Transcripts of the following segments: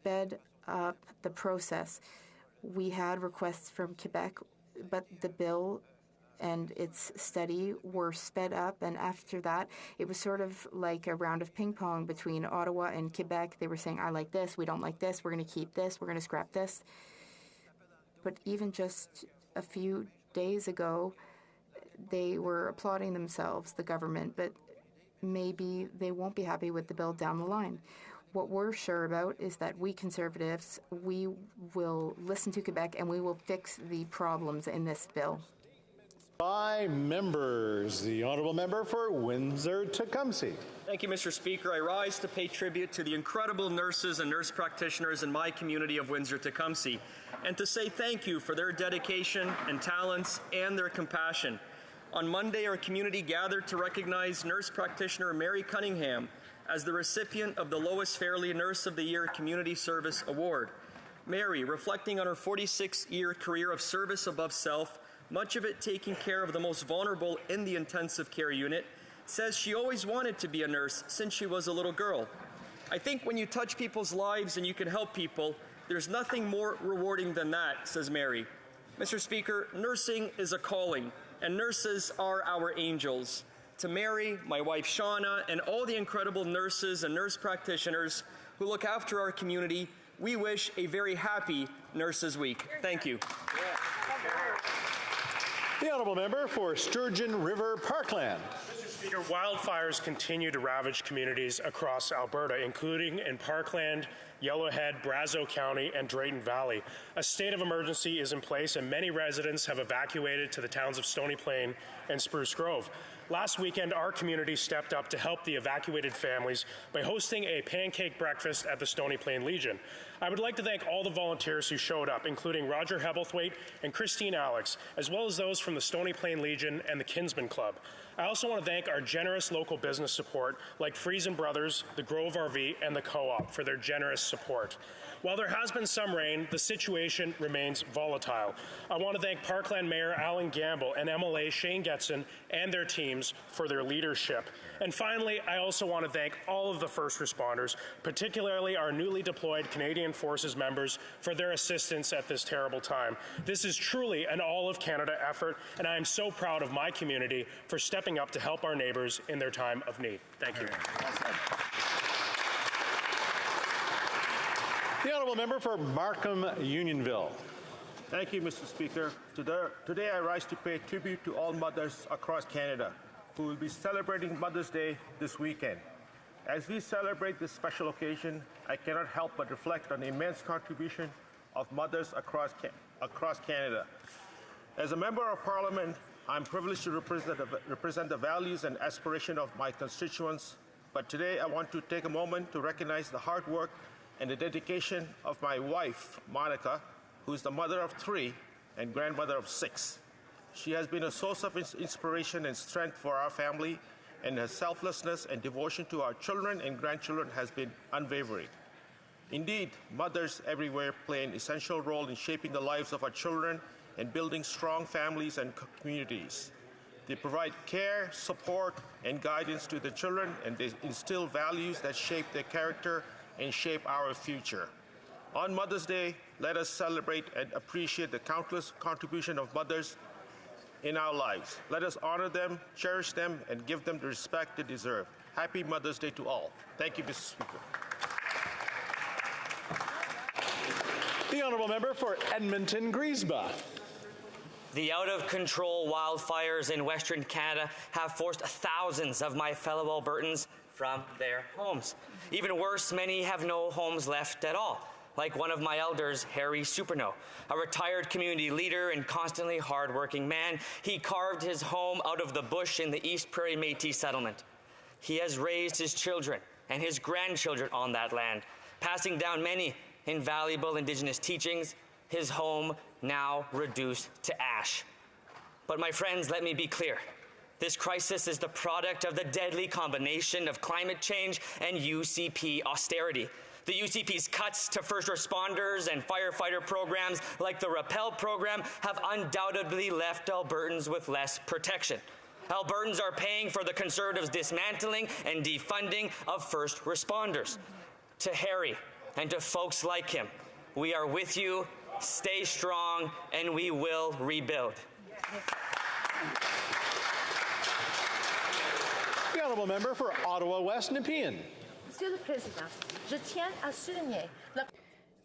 sped up the process. We had requests from Quebec, but the bill and its study were sped up, and after that, it was sort of like a round of ping pong between Ottawa and Quebec. They were saying, I like this, we don't like this, we're going to keep this, we're going to scrap this. But even just a few days ago, they were applauding themselves, the government, but maybe they won't be happy with the bill down the line. What we're sure about is that we Conservatives, we will listen to Quebec and we will fix the problems in this bill. By members, the Honourable Member for Windsor-Tecumseh. Thank you, Mr. Speaker. I rise to pay tribute to the incredible nurses and nurse practitioners in my community of Windsor-Tecumseh, and to say thank you for their dedication and talents and their compassion. On Monday, our community gathered to recognize nurse practitioner Mary Cunningham as the recipient of the Lois Fairley Nurse of the Year Community Service Award. Mary, reflecting on her 46-year career of service above self, much of it taking care of the most vulnerable in the intensive care unit, says she always wanted to be a nurse since she was a little girl. I think when you touch people's lives and you can help people, there's nothing more rewarding than that, says Mary. Mr. Speaker, nursing is a calling, and nurses are our angels. To Mary, my wife Shauna, and all the incredible nurses and nurse practitioners who look after our community, we wish a very happy Nurses Week. Thank you. The Honourable Member for Sturgeon River Parkland. Mr. Speaker, wildfires continue to ravage communities across Alberta, including in Parkland, Yellowhead, Brazeau County, and Drayton Valley. A state of emergency is in place, and many residents have evacuated to the towns of Stony Plain and Spruce Grove. Last weekend, our community stepped up to help the evacuated families by hosting a pancake breakfast at the Stony Plain Legion. I would like to thank all the volunteers who showed up, including Roger Hebblethwaite and Christine Alex, as well as those from the Stony Plain Legion and the Kinsman Club. I also want to thank our generous local business support, like Friesen Brothers, the Grove RV, and the Co-op, for their generous support. While there has been some rain, the situation remains volatile. I want to thank Parkland Mayor Alan Gamble and MLA Shane Getson and their teams for their leadership. And finally, I also want to thank all of the first responders, particularly our newly deployed Canadian Forces members, for their assistance at this terrible time. This is truly an all-of-Canada effort, and I am so proud of my community for stepping up to help our neighbours in their time of need. Thank you. The Honourable Member for Markham Unionville. Thank you, Mr. Speaker. Today I rise to pay tribute to all mothers across Canada who will be celebrating Mother's Day this weekend. As we celebrate this special occasion, I cannot help but reflect on the immense contribution of mothers across Canada. As a Member of Parliament, I'm privileged to represent the values and aspirations of my constituents, but today I want to take a moment to recognize the hard work and the dedication of my wife, Monica, who is the mother of 3 and grandmother of 6. She has been a source of inspiration and strength for our family, and her selflessness and devotion to our children and grandchildren has been unwavering. Indeed, mothers everywhere play an essential role in shaping the lives of our children and building strong families and communities. They provide care, support, and guidance to the children, and they instill values that shape their character and shape our future. On Mother's Day, let us celebrate and appreciate the countless contribution of mothers in our lives. Let us honor them, cherish them, and give them the respect they deserve. Happy Mother's Day to all. Thank you, Mr. Speaker. The Honourable Member for Edmonton-Griesba. The out-of-control wildfires in Western Canada have forced thousands of my fellow Albertans from their homes. Even worse, many have no homes left at all, like one of my elders, Harry Superno, a retired community leader and constantly hard-working man. He carved his home out of the bush in the East Prairie Métis settlement. He has raised his children and his grandchildren on that land, passing down many invaluable Indigenous teachings, his home now reduced to ash. But my friends, let me be clear. This crisis is the product of the deadly combination of climate change and UCP austerity. The UCP's cuts to first responders and firefighter programs like the Rappel program have undoubtedly left Albertans with less protection. Albertans are paying for the Conservatives' dismantling and defunding of first responders. To Harry, and to folks like him, we are with you, stay strong, and we will rebuild. The honourable member for Ottawa West Nepean. Monsieur le Président, je tiens à souligner la...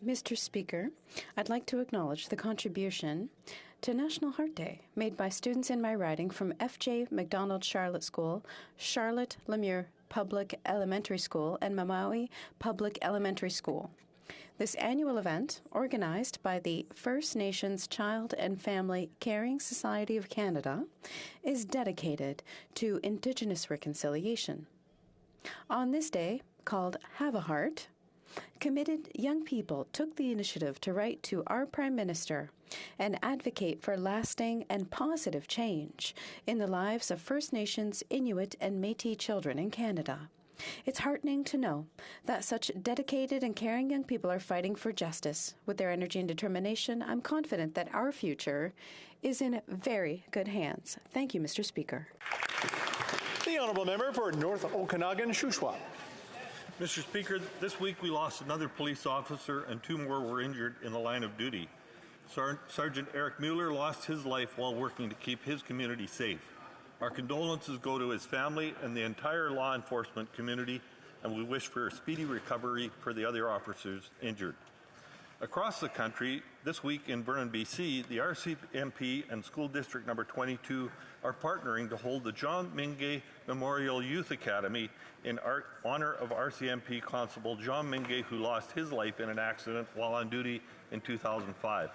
Mr. Speaker, I'd like to acknowledge the contribution to National Heart Day made by students in my riding from F.J. MacDonald Charlotte School, Charlotte Lemure Public Elementary School, and Mamawi Public Elementary School. This annual event, organized by the First Nations Child and Family Caring Society of Canada, is dedicated to Indigenous reconciliation. On this day, called Have a Heart, committed young people took the initiative to write to our Prime Minister and advocate for lasting and positive change in the lives of First Nations, Inuit, and Métis children in Canada. It's heartening to know that such dedicated and caring young people are fighting for justice. With their energy and determination, I'm confident that our future is in very good hands. Thank you, Mr. Speaker. The honourable member for North Okanagan Shuswap. Mr. Speaker, this week we lost another police officer and 2 more were injured in the line of duty. Sergeant Eric Mueller lost his life while working to keep his community safe. Our condolences go to his family and the entire law enforcement community, and we wish for a speedy recovery for the other officers injured. Across the country, this week in Vernon, BC, the RCMP and School District Number 22 are partnering to hold the John Mingay Memorial Youth Academy in honor of RCMP Constable John Mingay, who lost his life in an accident while on duty in 2005.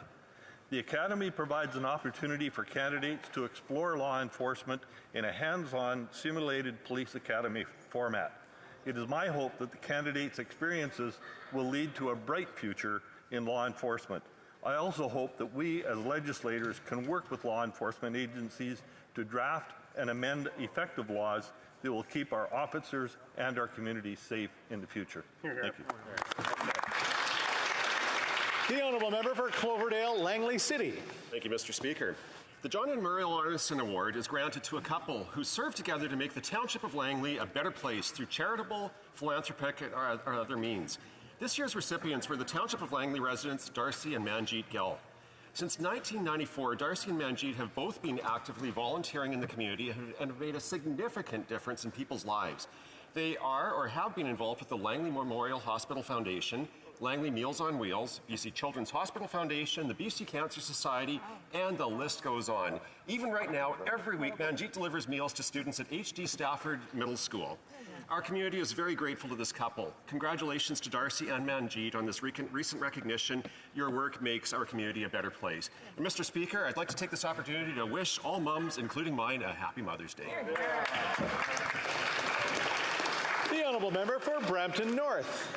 The Academy provides an opportunity for candidates to explore law enforcement in a hands-on simulated police academy format. It is my hope that the candidates' experiences will lead to a bright future in law enforcement. I also hope that we as legislators can work with law enforcement agencies to draft and amend effective laws that will keep our officers and our communities safe in the future. Thank you. The honourable member for Cloverdale Langley City. Thank you, Mr. Speaker. The John and Muriel Arneson Award is granted to a couple who served together to make the township of Langley a better place through charitable, philanthropic, or other means. This year's recipients were the Township of Langley residents Darcy and Manjeet Gill. Since 1994, Darcy and Manjeet have both been actively volunteering in the community and have made a significant difference in people's lives. They are or have been involved with the Langley Memorial Hospital Foundation, Langley Meals on Wheels, BC Children's Hospital Foundation, the BC Cancer Society, and the list goes on. Even right now, every week, Manjeet delivers meals to students at HD Stafford Middle School. Our community is very grateful to this couple. Congratulations to Darcy and Manjeet on this recent recognition. Your work makes our community a better place. And Mr. Speaker, I'd like to take this opportunity to wish all mums, including mine, a happy Mother's Day. The honourable member for Brampton North.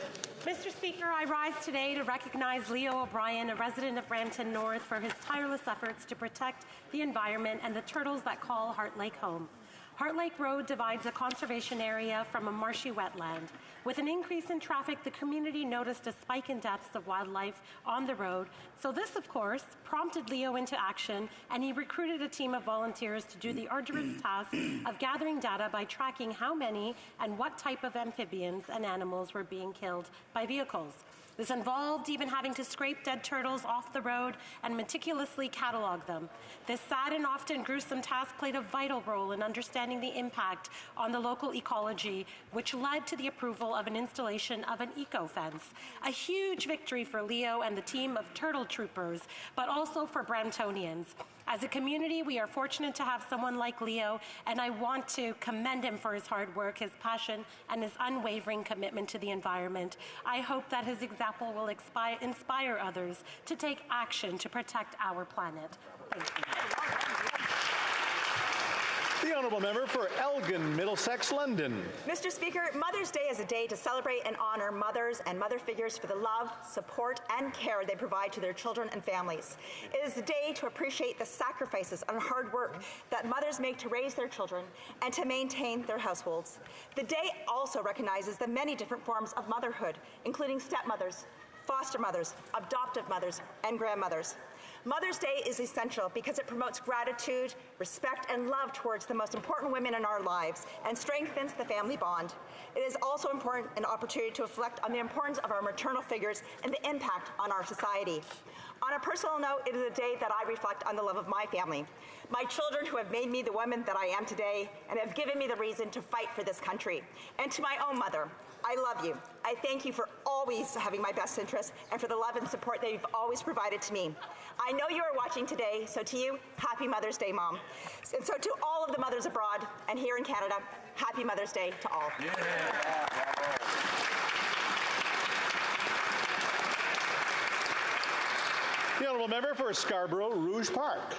Mr. Speaker, I rise today to recognize Leo O'Brien, a resident of Brampton North, for his tireless efforts to protect the environment and the turtles that call Heart Lake home. Heart Lake Road divides a conservation area from a marshy wetland. With an increase in traffic, the community noticed a spike in deaths of wildlife on the road. So this, of course, prompted Leo into action, and he recruited a team of volunteers to do the arduous task of gathering data by tracking how many and what type of amphibians and animals were being killed by vehicles. This involved even having to scrape dead turtles off the road and meticulously catalog them. This sad and often gruesome task played a vital role in understanding the impact on the local ecology, which led to the approval of an installation of an eco-fence. A huge victory for Leo and the team of turtle troopers, but also for Bramptonians. As a community, we are fortunate to have someone like Leo, and I want to commend him for his hard work, his passion, and his unwavering commitment to the environment. I hope that his example will inspire others to take action to protect our planet. Thank you. The honourable member for Elgin, Middlesex, London. Mr. Speaker, Mother's Day is a day to celebrate and honour mothers and mother figures for the love, support and care they provide to their children and families. It is a day to appreciate the sacrifices and hard work that mothers make to raise their children and to maintain their households. The day also recognizes the many different forms of motherhood, including stepmothers, foster mothers, adoptive mothers, and grandmothers. Mother's Day is essential because it promotes gratitude, respect, and love towards the most important women in our lives and strengthens the family bond. It is also important an opportunity to reflect on the importance of our maternal figures and the impact on our society. On a personal note, it is a day that I reflect on the love of my family, my children who have made me the woman that I am today and have given me the reason to fight for this country. And to my own mother, I love you. I thank you for always having my best interests and for the love and support that you've always provided to me. I know you are watching today, so to you, happy Mother's Day, Mom. And so to all of the mothers abroad and here in Canada, happy Mother's Day to all. Yeah. The honourable member for Scarborough Rouge Park.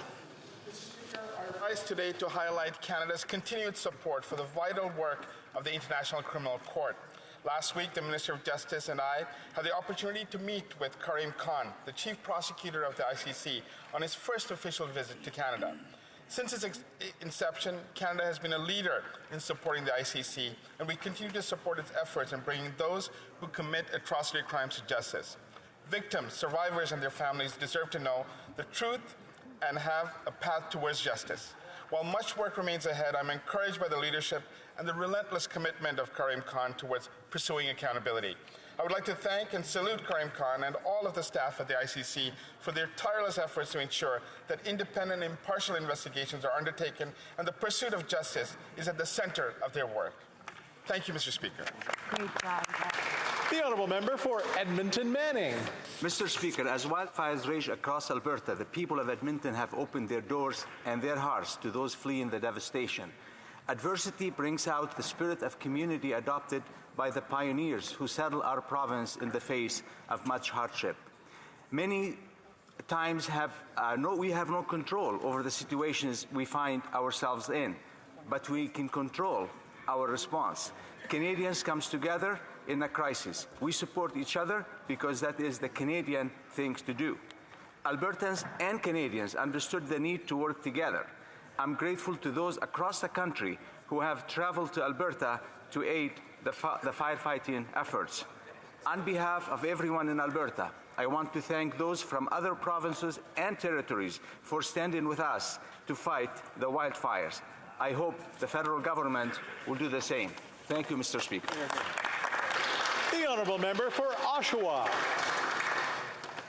I rise today to highlight Canada's continued support for the vital work of the International Criminal Court. Last week, the Minister of Justice and I had the opportunity to meet with Karim Khan, the Chief Prosecutor of the ICC, on his first official visit to Canada. Since its inception, Canada has been a leader in supporting the ICC, and we continue to support its efforts in bringing those who commit atrocity crimes to justice. Victims, survivors, and their families deserve to know the truth and have a path towards justice. While much work remains ahead, I'm encouraged by the leadership and the relentless commitment of Karim Khan towards pursuing accountability. I would like to thank and salute Karim Khan and all of the staff at the ICC for their tireless efforts to ensure that independent and impartial investigations are undertaken and the pursuit of justice is at the center of their work. Thank you, Mr. Speaker. Great job. The honourable member for Edmonton Manning. Mr. Speaker, as wildfires rage across Alberta, the people of Edmonton have opened their doors and their hearts to those fleeing the devastation. Adversity brings out the spirit of community adopted by the pioneers who settled our province in the face of much hardship. Many times we have no control over the situations we find ourselves in, but we can control our response. Canadians come together in a crisis. We support each other because that is the Canadian thing to do. Albertans and Canadians understood the need to work together. I'm grateful to those across the country who have traveled to Alberta to aid the firefighting efforts. On behalf of everyone in Alberta, I want to thank those from other provinces and territories for standing with us to fight the wildfires. I hope the federal government will do the same. Thank you, Mr. Speaker. The honourable member for Oshawa.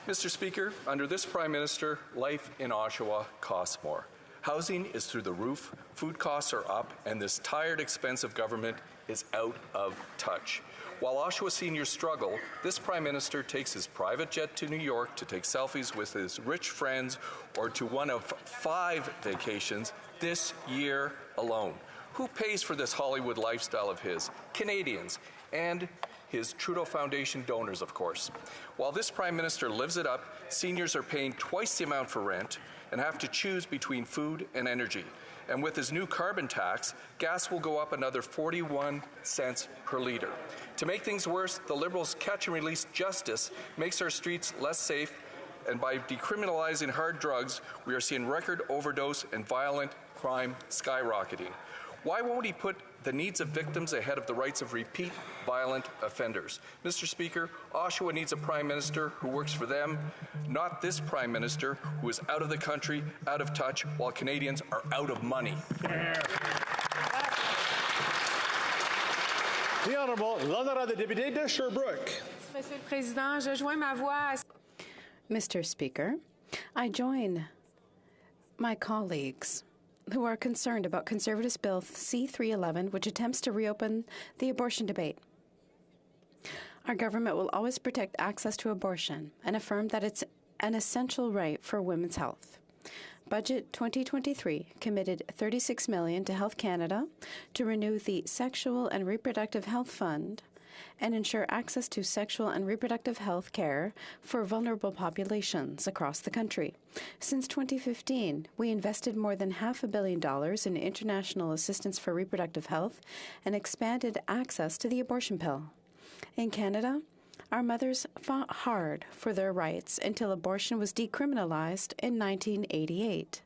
Mr. Speaker, under this Prime Minister, life in Oshawa costs more. Housing is through the roof, food costs are up, and this tired, expensive government is out of touch. While Oshawa seniors struggle, this Prime Minister takes his private jet to New York to take selfies with his rich friends or to one of 5 vacations this year alone. Who pays for this Hollywood lifestyle of his? Canadians and his Trudeau Foundation donors, of course. While this Prime Minister lives it up, seniors are paying twice the amount for rent and have to choose between food and energy. And with his new carbon tax, gas will go up another 41 cents per litre. To make things worse, the Liberals' catch and release justice makes our streets less safe, and by decriminalizing hard drugs, we are seeing record overdose and violent crime skyrocketing. Why won't he put the needs of victims ahead of the rights of repeat violent offenders? Mr. Speaker, Oshawa needs a Prime Minister who works for them, not this Prime Minister who is out of the country, out of touch, while Canadians are out of money. The Honourable l'honorable député de Sherbrooke. Monsieur le Président, je joins ma voix à... Mr. Speaker, I join my colleagues who are concerned about Conservatives' Bill C-311, which attempts to reopen the abortion debate. Our government will always protect access to abortion and affirm that it's an essential right for women's health. Budget 2023 committed $36 million to Health Canada to renew the Sexual and Reproductive Health Fund and ensure access to sexual and reproductive health care for vulnerable populations across the country. Since 2015, we invested more than $500 million in international assistance for reproductive health and expanded access to the abortion pill. In Canada, our mothers fought hard for their rights until abortion was decriminalized in 1988.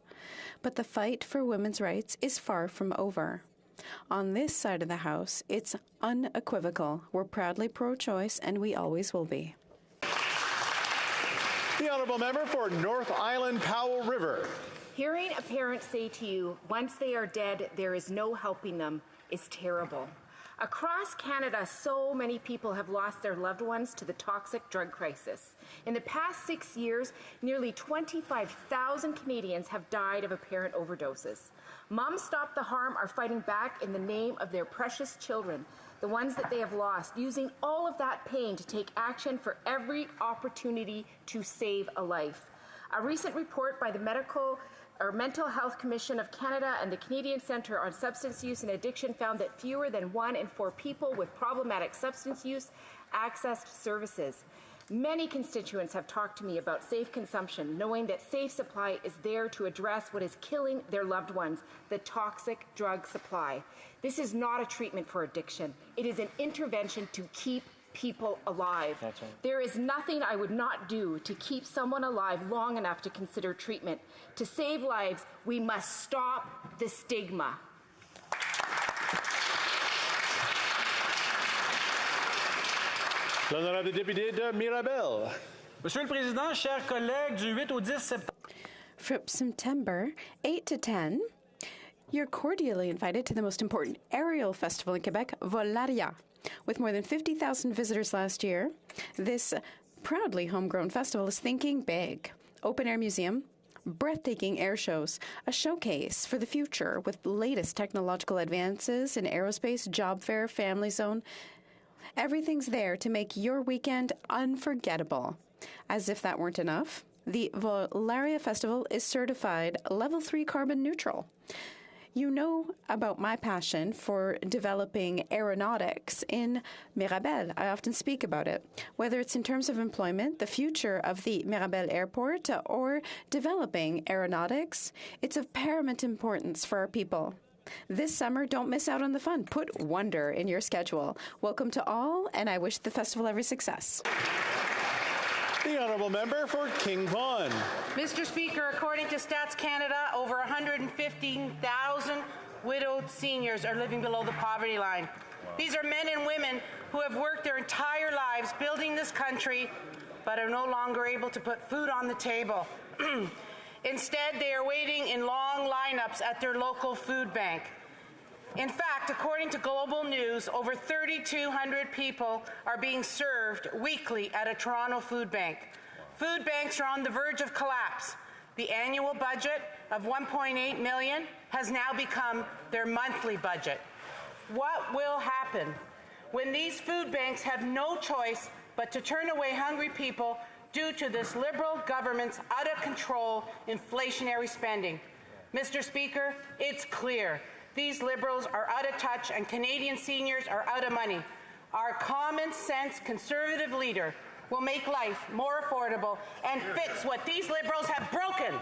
But the fight for women's rights is far from over. On this side of the House, it's unequivocal. We're proudly pro-choice, and we always will be. The honourable member for North Island Powell River. Hearing a parent say to you, once they are dead, there is no helping them, is terrible. Across Canada, so many people have lost their loved ones to the toxic drug crisis. In the past 6 years, nearly 25,000 Canadians have died of apparent overdoses. Moms Stop the Harm are fighting back in the name of their precious children, the ones that they have lost, using all of that pain to take action for every opportunity to save a life. A recent report by the Mental Health Commission of Canada and the Canadian Centre on Substance Use and Addiction found that fewer than 1 in 4 people with problematic substance use accessed services. Many constituents have talked to me about safe consumption, knowing that Safe Supply is there to address what is killing their loved ones, the toxic drug supply. This is not a treatment for addiction. It is an intervention to keep people alive. That's right. There is nothing I would not do to keep someone alive long enough to consider treatment. To save lives, we must stop the stigma. L'honorable député de Mirabel. Monsieur le Président, chers collègues, du 8 au 10 septembre. From September 8 to 10, you're cordially invited to the most important aerial festival in Quebec, Volaria. With more than 50,000 visitors last year, this proudly homegrown festival is thinking big. Open-air museum, breathtaking air shows, a showcase for the future with the latest technological advances in aerospace, job fair, family zone. Everything's there to make your weekend unforgettable. As if that weren't enough, the Volaria Festival is certified Level 3 carbon neutral. You know about my passion for developing aeronautics in Mirabel. I often speak about it. Whether it's in terms of employment, the future of the Mirabel Airport, or developing aeronautics, it's of paramount importance for our people. This summer, don't miss out on the fun. Put wonder in your schedule. Welcome to all, and I wish the festival every success. The honourable member for King Vaughan. Mr. Speaker, according to Stats Canada, over 115,000 widowed seniors are living below the poverty line. These are men and women who have worked their entire lives building this country, but are no longer able to put food on the table. Instead, they are waiting in long lineups at their local food bank. In fact, according to Global News, over 3,200 people are being served weekly at a Toronto food bank. Food banks are on the verge of collapse. The annual budget of $1.8 million has now become their monthly budget. What will happen when these food banks have no choice but to turn away hungry people due to this Liberal government's out-of-control inflationary spending? Mr. Speaker, it's clear. These Liberals are out of touch and Canadian seniors are out of money. Our common-sense Conservative leader will make life more affordable and fix what these Liberals have broken.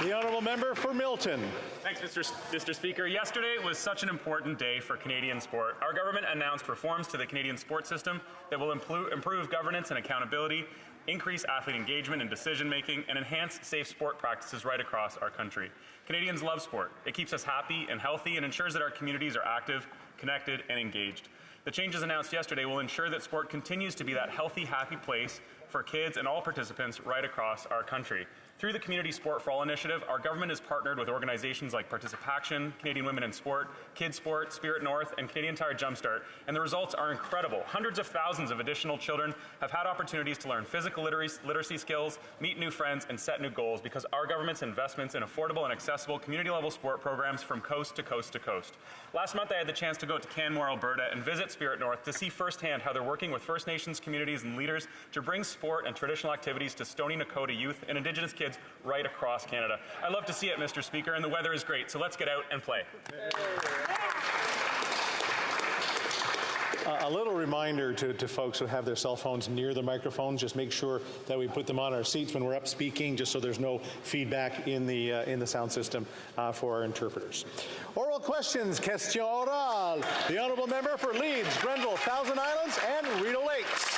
The honourable member for Milton. Thanks, Mr. Speaker. Yesterday was such an important day for Canadian sport. Our government announced reforms to the Canadian sports system that will improve governance and accountability, increase athlete engagement and decision-making, and enhance safe sport practices right across our country. Canadians love sport. It keeps us happy and healthy and ensures that our communities are active, connected, and engaged. The changes announced yesterday will ensure that sport continues to be that healthy, happy place for kids and all participants right across our country. Through the Community Sport for All initiative, our government has partnered with organizations like Participaction, Canadian Women in Sport, Kids Sport, Spirit North, and Canadian Tire Jumpstart, and the results are incredible. Hundreds of thousands of additional children have had opportunities to learn physical literacy skills, meet new friends, and set new goals because our government's investments in affordable and accessible community-level sport programs from coast to coast to coast. Last month, I had the chance to go to Canmore, Alberta, and visit Spirit North to see firsthand how they're working with First Nations communities and leaders to bring sport and traditional activities to Stoney Nakoda youth and Indigenous kids right across Canada. I love to see it, Mr. Speaker, and the weather is great, so let's get out and play. A little reminder to folks who have their cell phones near the microphones, just make sure that we put them on our seats when we're up speaking, just so there's no feedback in the sound system for our interpreters. Oral questions, question orale. The honourable member for Leeds, Grenville, Thousand Islands, and Rideau Lakes.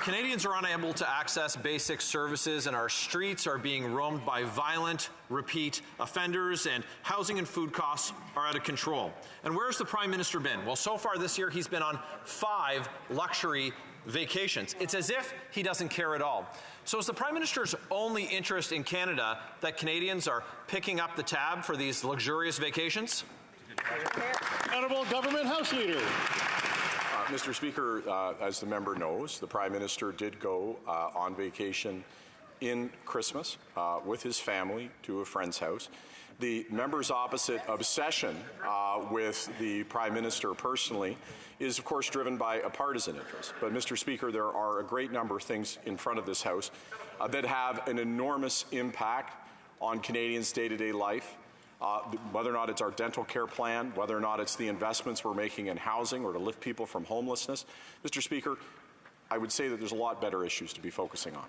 Canadians are unable to access basic services, and our streets are being roamed by violent, repeat offenders, and housing and food costs are out of control. And where's the Prime Minister been? Well, so far this year, he's been on 5 luxury vacations. It's as if he doesn't care at all. So is the Prime Minister's only interest in Canada that Canadians are picking up the tab for these luxurious vacations? Honourable Government House Leader. Mr. Speaker, as the member knows, the Prime Minister did go on vacation in Christmas with his family to a friend's house. The member's opposite obsession with the Prime Minister personally is, of course, driven by a partisan interest. But, Mr. Speaker, there are a great number of things in front of this House that have an enormous impact on Canadians' day-to-day life. Whether or not it's our dental care plan, whether or not it's the investments we're making in housing or to lift people from homelessness. Mr. Speaker, I would say that there's a lot better issues to be focusing on.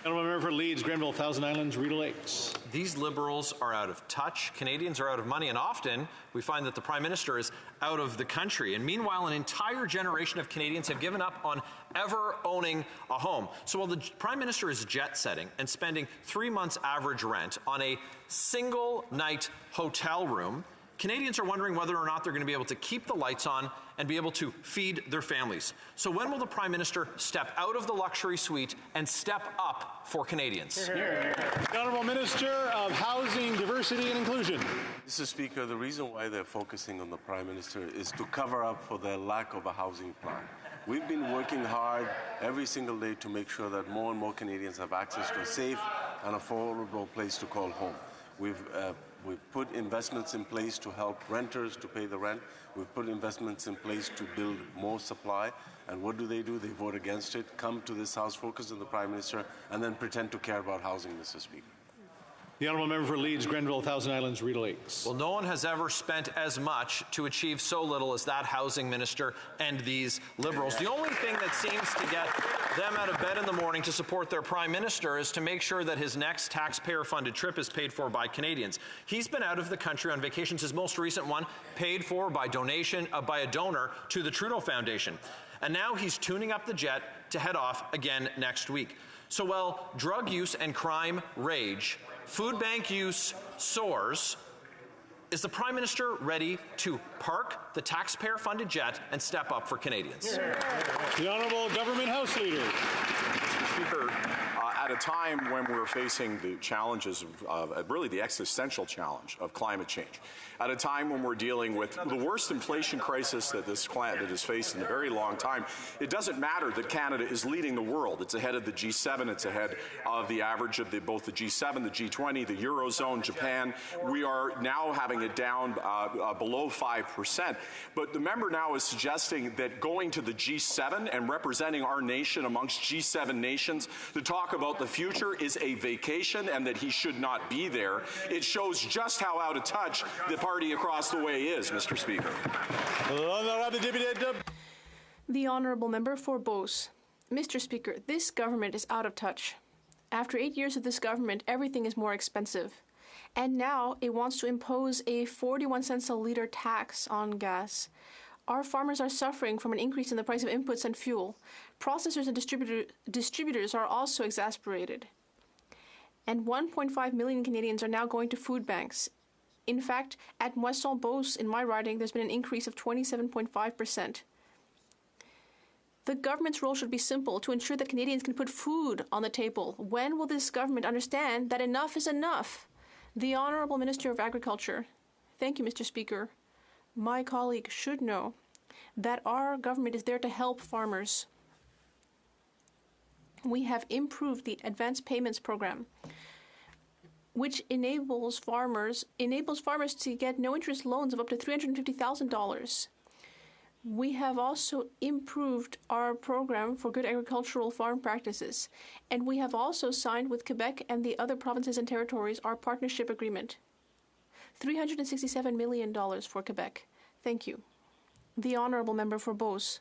Honourable Member for Leeds, Grenville, Thousand Islands, Rideau Lakes. These Liberals are out of touch. Canadians are out of money, and often we find that the Prime Minister is out of the country. And meanwhile, an entire generation of Canadians have given up on ever owning a home. So while the Prime Minister is jet-setting and spending 3 months' average rent on a single-night hotel room, Canadians are wondering whether or not they're going to be able to keep the lights on and be able to feed their families. So when will the Prime Minister step out of the luxury suite and step up for Canadians? The Honourable Minister of Housing, Diversity and Inclusion. Mr. Speaker, the reason why they're focusing on the Prime Minister is to cover up for their lack of a housing plan. We've been working hard every single day to make sure that more and more Canadians have access to a safe and affordable place to call home. We've put investments in place to help renters to pay the rent. We've put investments in place to build more supply. And what do? They vote against it, come to this House, focus on the Prime Minister, and then pretend to care about housing, Mr. Speaker. The Honourable Member for Leeds, Grenville, Thousand Islands, Rideau Lakes. Well, no one has ever spent as much to achieve so little as that housing minister and these Liberals. The only thing that seems to get them out of bed in the morning to support their Prime Minister is to make sure that his next taxpayer-funded trip is paid for by Canadians. He's been out of the country on vacations, his most recent one paid for by by a donor to the Trudeau Foundation. And now he's tuning up the jet to head off again next week. So while drug use and crime rage, food bank use soars, is the Prime Minister ready to park the taxpayer-funded jet and step up for Canadians? The Honourable Government House Leader. Mr. Speaker, at a time when we're facing the challenges of really the existential challenge of climate change, at a time when we're dealing with the worst inflation crisis that this planet has faced in a very long time, it doesn't matter that Canada is leading the world. It's ahead of the G7. It's ahead of the average of both the G7, the G20, the Eurozone, Japan. We are now having it down below 5%. But the member now is suggesting that going to the G7 and representing our nation amongst G7 nations to talk about the future is a vacation and that he should not be there. It shows just how out of touch the party across the way is, Mr. Speaker. The Honourable Member for Beauce. Mr. Speaker, this government is out of touch. After 8 years of this government, everything is more expensive. And now it wants to impose a 41 cents a litre tax on gas. Our farmers are suffering from an increase in the price of inputs and fuel. Processors and distributors are also exasperated. And 1.5 million Canadians are now going to food banks. In fact, at Moisson-Beauce, in my riding, there's been an increase of 27.5%. The government's role should be simple, to ensure that Canadians can put food on the table. When will this government understand that enough is enough? The Honourable Minister of Agriculture. Thank you, Mr. Speaker. My colleague should know that our government is there to help farmers. We have improved the advance payments program, which enables farmers to get no-interest loans of up to $350,000. We have also improved our program for good agricultural farm practices, and we have also signed with Quebec and the other provinces and territories our partnership agreement. $367 million for Quebec. Thank you. The Honourable Member for Beauce.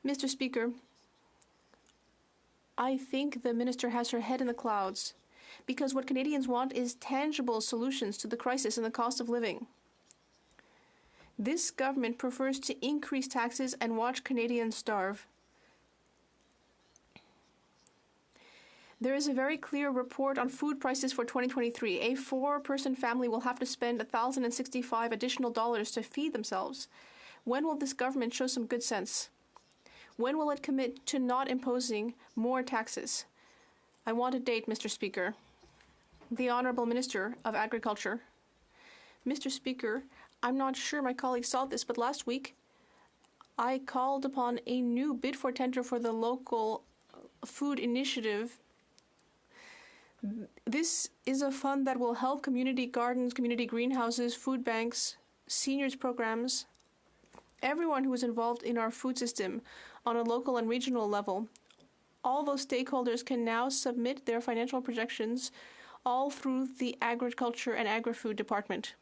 Mr. Speaker, I think the Minister has her head in the clouds, because what Canadians want is tangible solutions to the crisis and the cost of living. This government prefers to increase taxes and watch Canadians starve. There is a very clear report on food prices for 2023. A 4-person family will have to spend $1,065 additional to feed themselves. When will this government show some good sense? When will it commit to not imposing more taxes? I want a date, Mr. Speaker. The Honourable Minister of Agriculture. Mr. Speaker, I'm not sure my colleagues saw this, but last week I called upon a new bid for tender for the local food initiative. This is a fund that will help community gardens, community greenhouses, food banks, seniors programs, everyone who is involved in our food system on a local and regional level. All those stakeholders can now submit their financial projections all through the Agriculture and Agri-Food Department.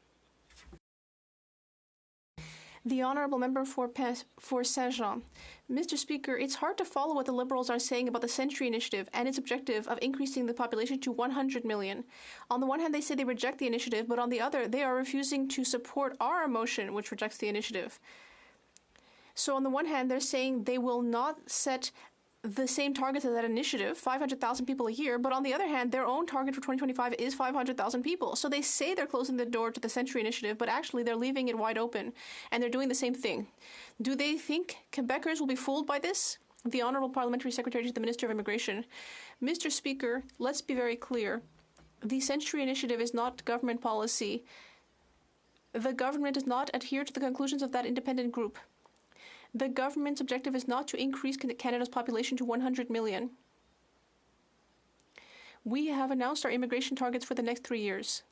The Honourable Member for Saint-Jean. Mr. Speaker, it's hard to follow what the Liberals are saying about the Century Initiative and its objective of increasing the population to 100 million. On the one hand, they say they reject the initiative, but on the other, they are refusing to support our motion, which rejects the initiative. So on the one hand, they're saying they will not set the same targets as that initiative, 500,000 people a year, but on the other hand, their own target for 2025 is 500,000 people. So they say they're closing the door to the Century Initiative, but actually they're leaving it wide open, and they're doing the same thing. Do they think Quebecers will be fooled by this? The Honourable Parliamentary Secretary to the Minister of Immigration. Mr. Speaker, let's be very clear. The Century Initiative is not government policy. The government does not adhere to the conclusions of that independent group. The government's objective is not to increase Canada's population to 100 million. We have announced our immigration targets for the next 3 years.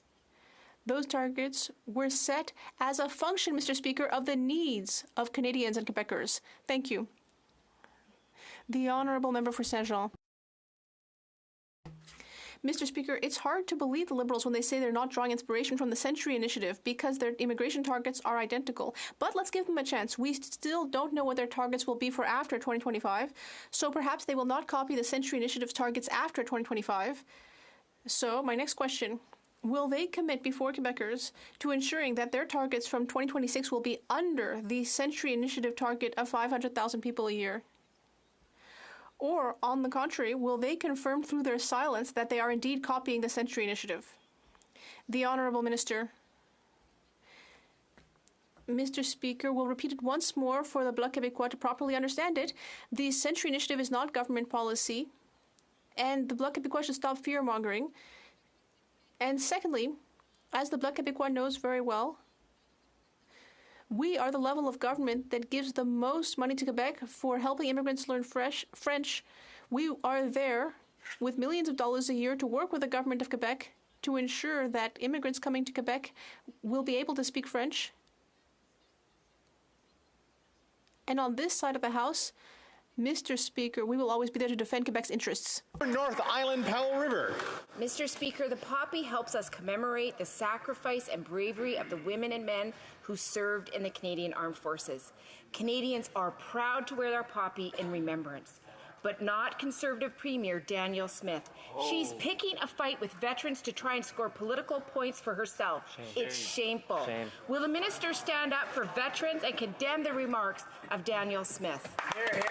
Those targets were set as a function, Mr. Speaker, of the needs of Canadians and Quebecers. Thank you. The Honourable Member for Saint-Jean. Mr. Speaker, it's hard to believe the Liberals when they say they're not drawing inspiration from the Century Initiative because their immigration targets are identical. But let's give them a chance. We still don't know what their targets will be for after 2025, so perhaps they will not copy the Century Initiative's targets after 2025. So my next question, will they commit before Quebecers to ensuring that their targets from 2026 will be under the Century Initiative target of 500,000 people a year? Or, on the contrary, will they confirm through their silence that they are indeed copying the Century Initiative? The Honourable Minister. Mr. Speaker, we'll repeat it once more for the Bloc Québécois to properly understand it. The Century Initiative is not government policy, and the Bloc Québécois should stop fear-mongering. And secondly, as the Bloc Québécois knows very well, we are the level of government that gives the most money to Quebec for helping immigrants learn French. We are there with millions of dollars a year to work with the government of Quebec to ensure that immigrants coming to Quebec will be able to speak French. And on this side of the House, Mr. Speaker, we will always be there to defend Quebec's interests. North Island, Powell River. Mr. Speaker, the poppy helps us commemorate the sacrifice and bravery of the women and men who served in the Canadian Armed Forces. Canadians are proud to wear their poppy in remembrance, but not Conservative Premier Danielle Smith. She's picking a fight with veterans to try and score political points for herself. It's shameful. Will the minister stand up for veterans and condemn the remarks of Danielle Smith? Hear, hear.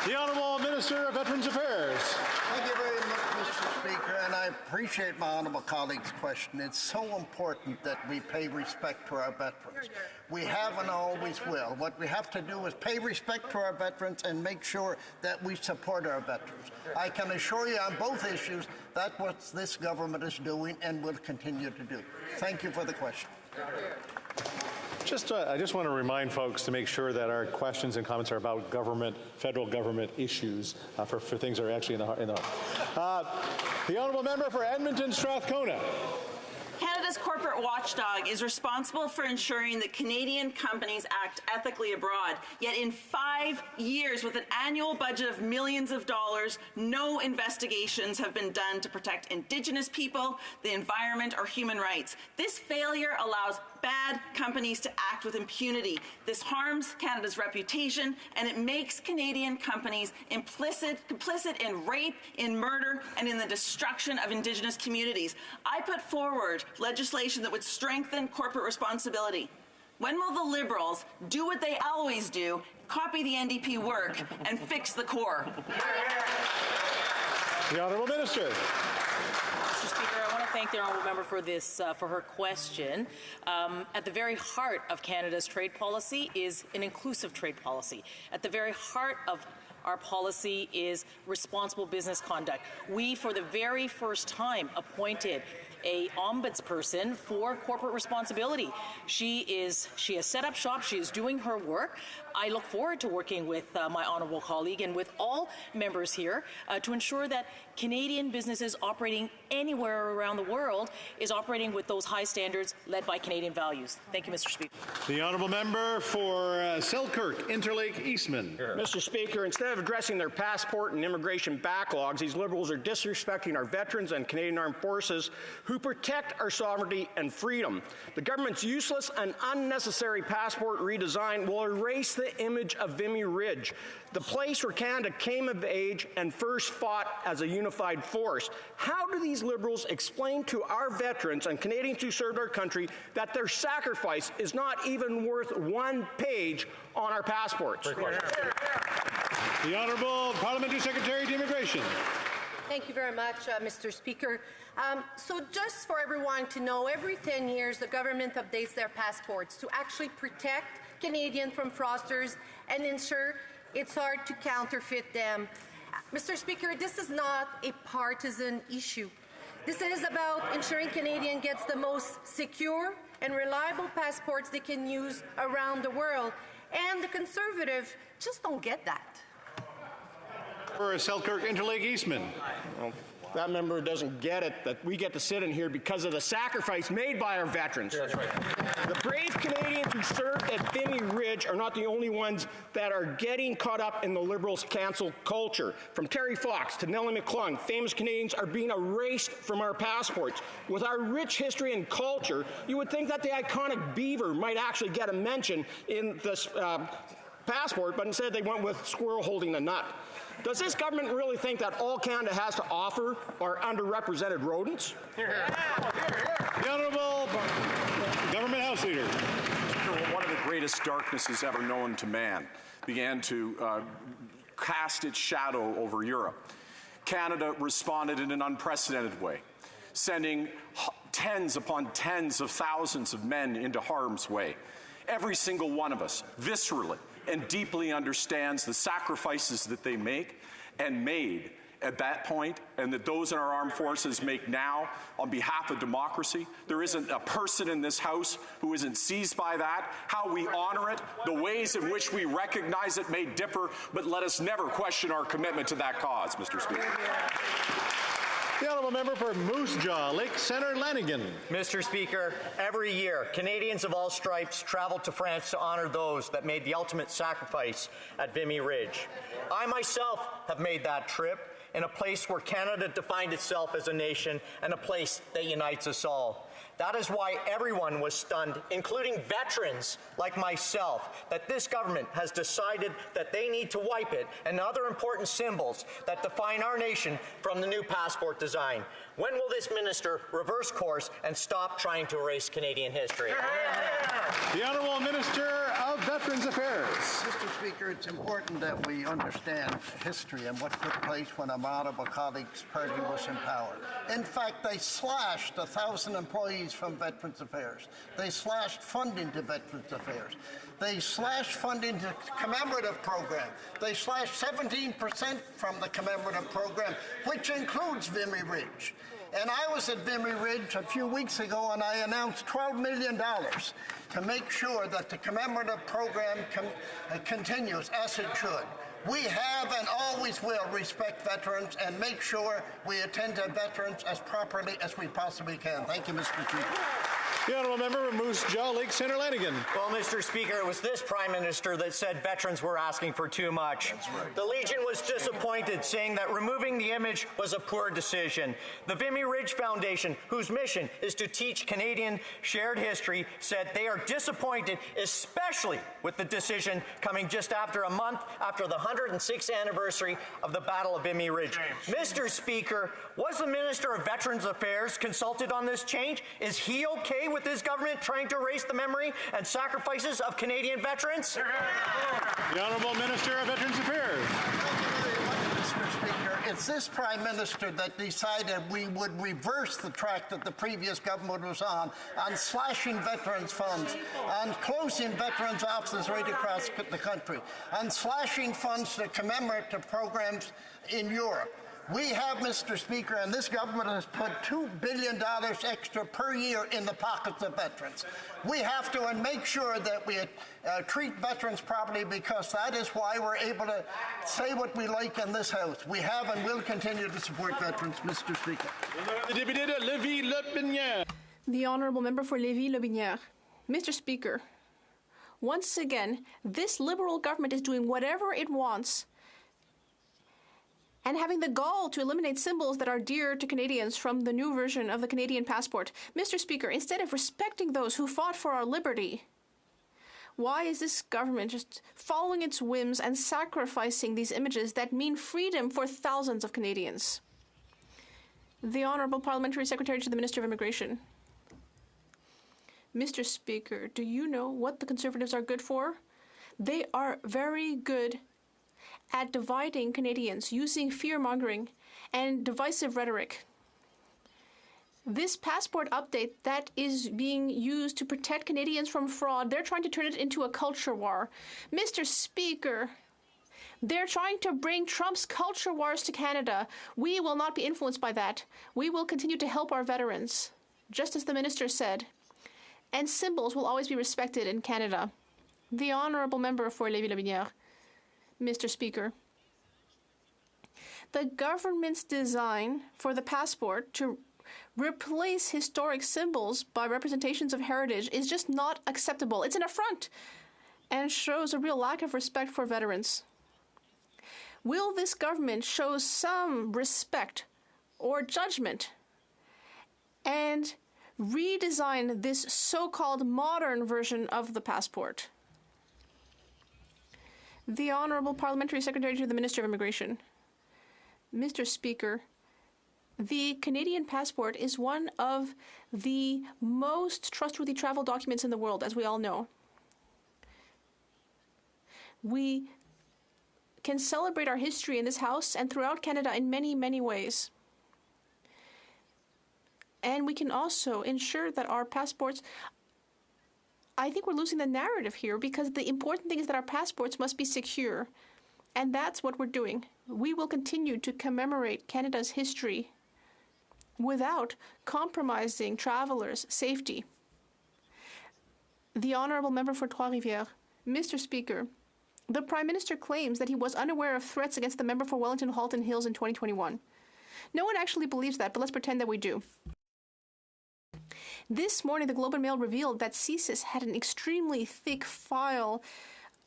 The Honourable Minister of Veterans Affairs. Thank you very much, Mr. Speaker, and I appreciate my honourable colleague's question. It's so important that we pay respect to our veterans. We have and always will. What we have to do is pay respect to our veterans and make sure that we support our veterans. I can assure you on both issues that's what this government is doing and will continue to do. Thank you for the question. I just want to remind folks to make sure that our questions and comments are about government, federal government issues for things that are actually in the the Honourable Member for Edmonton Strathcona. Canada's corporate watchdog is responsible for ensuring that Canadian companies act ethically abroad. Yet in 5 years, with an annual budget of millions of dollars, no investigations have been done to protect Indigenous people, the environment, or human rights. This failure allows bad companies to act with impunity. This harms Canada's reputation, and it makes Canadian companies complicit in rape, in murder, and in the destruction of Indigenous communities. I put forward legislation that would strengthen corporate responsibility. When will the Liberals do what they always do, copy the NDP work, and fix the core? The Honourable Minister. Mr. Speaker, I want to thank the honourable member for this, for her question. At the very heart of Canada's trade policy is an inclusive trade policy. At the very heart of our policy is responsible business conduct. We, for the very first time, appointed a ombudsperson for corporate responsibility. She has set up shop. She is doing her work. I look forward to working with my honourable colleague and with all members here to ensure that Canadian businesses operating anywhere around the world is operating with those high standards led by Canadian values. Thank you, Mr. Speaker. The honourable member for Selkirk, Interlake, Eastman. Mr. Speaker, instead of addressing their passport and immigration backlogs, these Liberals are disrespecting our veterans and Canadian Armed Forces who protect our sovereignty and freedom. The government's useless and unnecessary passport redesign will erase the image of Vimy Ridge, the place where Canada came of age and first fought as a unified force. How do these Liberals explain to our veterans and Canadians who served our country that their sacrifice is not even worth one page on our passports? The Honourable Parliamentary Secretary to Immigration. Thank you very much, Mr. Speaker. So just for everyone to know, every 10 years the government updates their passports to actually protect Canadians from fraudsters and ensure it's hard to counterfeit them. Mr. Speaker, this is not a partisan issue. This is about ensuring Canadians get the most secure and reliable passports they can use around the world. And the Conservatives just don't get that. For Selkirk, Interlake, Eastman. Well, that member doesn't get it, that we get to sit in here because of the sacrifice made by our veterans. That's right. The brave Canadians who served at Vimy Ridge are not the only ones that are getting caught up in the Liberals' cancel culture. From Terry Fox to Nellie McClung, famous Canadians are being erased from our passports. With our rich history and culture, you would think that the iconic beaver might actually get a mention in this passport, but instead they went with squirrel holding a nut. Does this government really think that all Canada has to offer are underrepresented rodents? The Honourable Government House Leader. One of the greatest darknesses ever known to man began to cast its shadow over Europe. Canada responded in an unprecedented way, sending tens upon tens of thousands of men into harm's way. Every single one of us, viscerally and deeply, understands the sacrifices that they make and made at that point, and that those in our armed forces make now on behalf of democracy. There isn't a person in this House who isn't seized by that. How we honor it, the ways in which we recognize it may differ, but let us never question our commitment to that cause, Mr. Speaker. The honourable member for Moose Jaw, Lake Centre, Lanigan. Mr. Speaker, every year, Canadians of all stripes travel to France to honour those that made the ultimate sacrifice at Vimy Ridge. I myself have made that trip in a place where Canada defined itself as a nation and a place that unites us all. That is why everyone was stunned, including veterans like myself, that this government has decided that they need to wipe it and other important symbols that define our nation from the new passport design. When will this minister reverse course and stop trying to erase Canadian history? The Honourable Minister of Veterans Affairs. Mr. Speaker, it's important that we understand history and what took place when a honourable colleague's party was in power. In fact, they slashed 1,000 employees from Veterans Affairs. They slashed funding to Veterans Affairs. They slashed funding to the commemorative program. They slashed 17% from the commemorative program, which includes Vimy Ridge. And I was at Vimy Ridge a few weeks ago, and I announced $12 million to make sure that the commemorative program continues as it should. We have and always will respect veterans and make sure we attend to veterans as properly as we possibly can. Thank you, Mr. Speaker. The honourable member for Moose Jaw, Lake Centre, Lanigan. Well, Mr. Speaker, it was this Prime Minister that said veterans were asking for too much. That's right. The Legion was disappointed, saying that removing the image was a poor decision. The Vimy Ridge Foundation, whose mission is to teach Canadian shared history, said they are disappointed, especially with the decision coming just after a month after the 106th anniversary of the Battle of Vimy Ridge. Mr. Speaker, was the Minister of Veterans Affairs consulted on this change? Is he okay with this government trying to erase the memory and sacrifices of Canadian veterans? The Honourable Minister of Veterans Affairs. Mr. Speaker, it's this Prime Minister that decided we would reverse the track that the previous government was on slashing veterans' funds, on closing veterans' offices right across the country, on slashing funds to commemorate the programs in Europe. We have, Mr. Speaker, and this government has put $2 billion extra per year in the pockets of veterans. We have to and make sure that we treat veterans properly, because that is why we're able to say what we like in this House. We have and will continue to support veterans, Mr. Speaker. The Honourable Member for Lévis-Lobinière. Mr. Speaker, once again, this Liberal government is doing whatever it wants and having the gall to eliminate symbols that are dear to Canadians from the new version of the Canadian passport. Mr. Speaker, instead of respecting those who fought for our liberty, why is this government just following its whims and sacrificing these images that mean freedom for thousands of Canadians? The Honourable Parliamentary Secretary to the Minister of Immigration. Mr. Speaker, do you know what the Conservatives are good for? They are very good at dividing Canadians, using fear-mongering and divisive rhetoric. This passport update that is being used to protect Canadians from fraud, they're trying to turn it into a culture war. Mr. Speaker, they're trying to bring Trump's culture wars to Canada. We will not be influenced by that. We will continue to help our veterans, just as the minister said. And symbols will always be respected in Canada. The Honourable Member for Lévis-Lobinière. Mr. Speaker, the government's design for the passport to replace historic symbols by representations of heritage is just not acceptable. It's an affront and shows a real lack of respect for veterans. Will this government show some respect or judgment and redesign this so-called modern version of the passport? The Honourable Parliamentary Secretary to the Minister of Immigration. Mr. Speaker, the Canadian passport is one of the most trustworthy travel documents in the world, as we all know. We can celebrate our history in this House and throughout Canada in many, many ways. And we can also ensure that our passports... I think we're losing the narrative here, because the important thing is that our passports must be secure. And that's what we're doing. We will continue to commemorate Canada's history without compromising travelers' safety. The Honourable Member for Trois-Rivières. Mr. Speaker, the Prime Minister claims that he was unaware of threats against the member for Wellington-Halton Hills in 2021. No one actually believes that, but let's pretend that we do. This morning, the Globe and Mail revealed that CSIS had an extremely thick file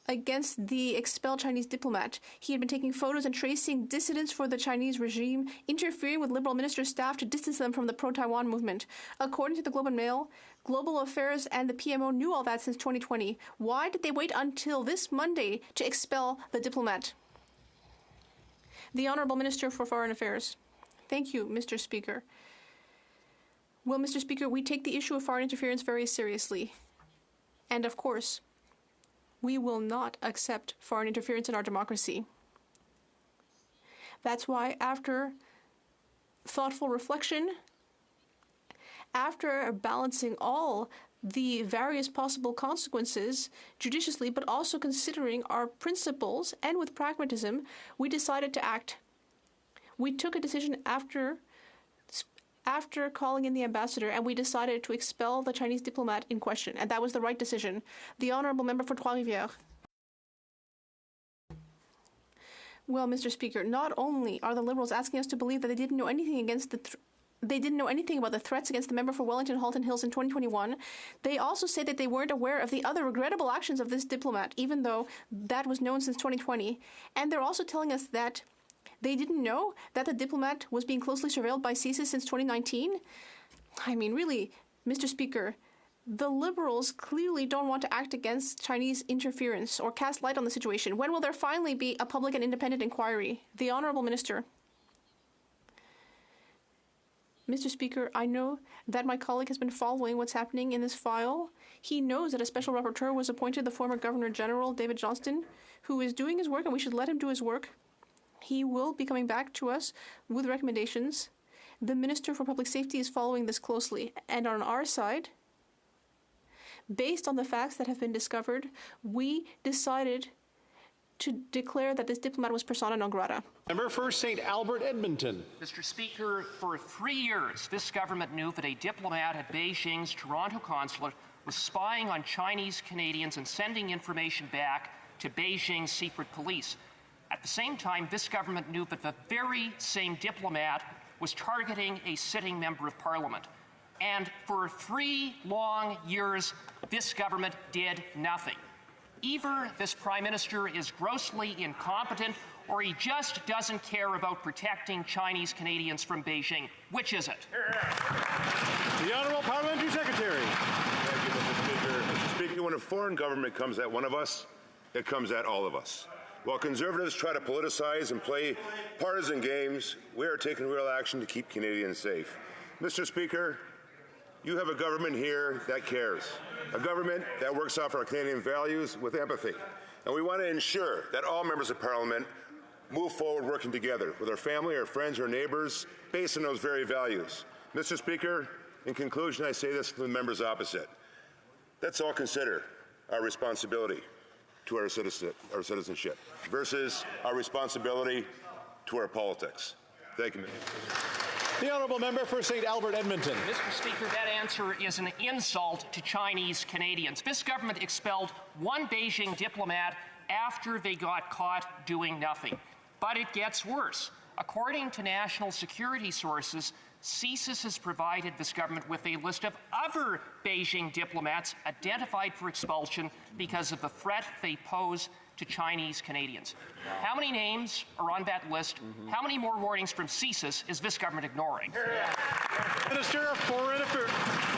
against the expelled Chinese diplomat. He had been taking photos and tracing dissidents for the Chinese regime, interfering with Liberal minister staff to distance them from the pro-Taiwan movement. According to the Globe and Mail, Global Affairs and the PMO knew all that since 2020. Why did they wait until this Monday to expel the diplomat? The Honourable Minister for Foreign Affairs. Thank you, Mr. Speaker. Well, Mr. Speaker, we take the issue of foreign interference very seriously. And of course, we will not accept foreign interference in our democracy. That's why, after thoughtful reflection, after balancing all the various possible consequences judiciously, but also considering our principles and with pragmatism, we decided to act. We took a decision after calling in the ambassador, and we decided to expel the Chinese diplomat in question, and that was the right decision. The Honourable Member for Trois-Rivières. Well, Mr. Speaker, not only are the Liberals asking us to believe that they didn't know anything about the threats against the member for Wellington-Halton Hills in 2021, they also say that they weren't aware of the other regrettable actions of this diplomat, even though that was known since 2020. And they're also telling us that they didn't know that the diplomat was being closely surveilled by CSIS since 2019? I mean, really, Mr. Speaker, the Liberals clearly don't want to act against Chinese interference or cast light on the situation. When will there finally be a public and independent inquiry? The Honourable Minister. Mr. Speaker, I know that my colleague has been following what's happening in this file. He knows that a special rapporteur was appointed, the former Governor General, David Johnston, who is doing his work, and we should let him do his work. He will be coming back to us with recommendations. The Minister for Public Safety is following this closely. And on our side, based on the facts that have been discovered, we decided to declare that this diplomat was persona non grata. Member for St. Albert, Edmonton. Mr. Speaker, for 3 years, this government knew that a diplomat at Beijing's Toronto consulate was spying on Chinese Canadians and sending information back to Beijing's secret police. At the same time, this government knew that the very same diplomat was targeting a sitting member of parliament. And for 3 long years, this government did nothing. Either this Prime Minister is grossly incompetent or he just doesn't care about protecting Chinese Canadians from Beijing. Which is it? The Honourable Parliamentary Secretary. Thank you, Mr. Speaker. Mr. Speaker, when a foreign government comes at one of us, it comes at all of us. While Conservatives try to politicize and play partisan games, we are taking real action to keep Canadians safe. Mr. Speaker, you have a government here that cares, a government that works off our Canadian values with empathy. And we want to ensure that all members of Parliament move forward working together with our family, our friends, our neighbours, based on those very values. Mr. Speaker, in conclusion, I say this to the members opposite. Let's all consider our responsibility to our citizenship versus our responsibility to our politics. Thank you, Mr. The Honourable Member for St. Albert, Edmonton. Mr. Speaker, that answer is an insult to Chinese Canadians. This government expelled one Beijing diplomat after they got caught doing nothing. But it gets worse. According to national security sources, CSIS has provided this government with a list of other Beijing diplomats identified for expulsion because of the threat they pose to Chinese Canadians. How many names are on that list? How many more warnings from CSIS is this government ignoring? Minister of Foreign Affairs,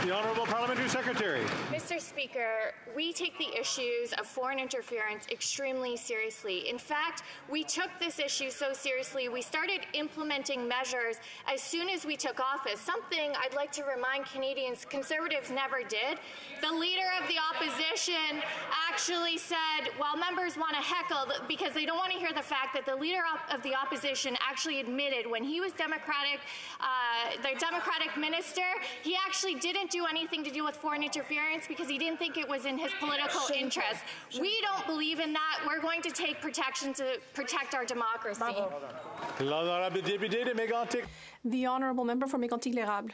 the Honourable Parliamentary Secretary. Mr. Speaker, we take the issues of foreign interference extremely seriously. In fact, we took this issue so seriously, we started implementing measures as soon as we took office, something I'd like to remind Canadians Conservatives never did. The Leader of the Opposition actually said, while members want to heckle because they don't want to hear the fact that the Leader of the Opposition actually admitted when he was the Democratic minister, he actually didn't do anything to do with foreign interference because he didn't think it was in his political interest. We don't believe in that. We're going to take protection to protect our democracy. The Honourable Member for Mégantic-L'Érable.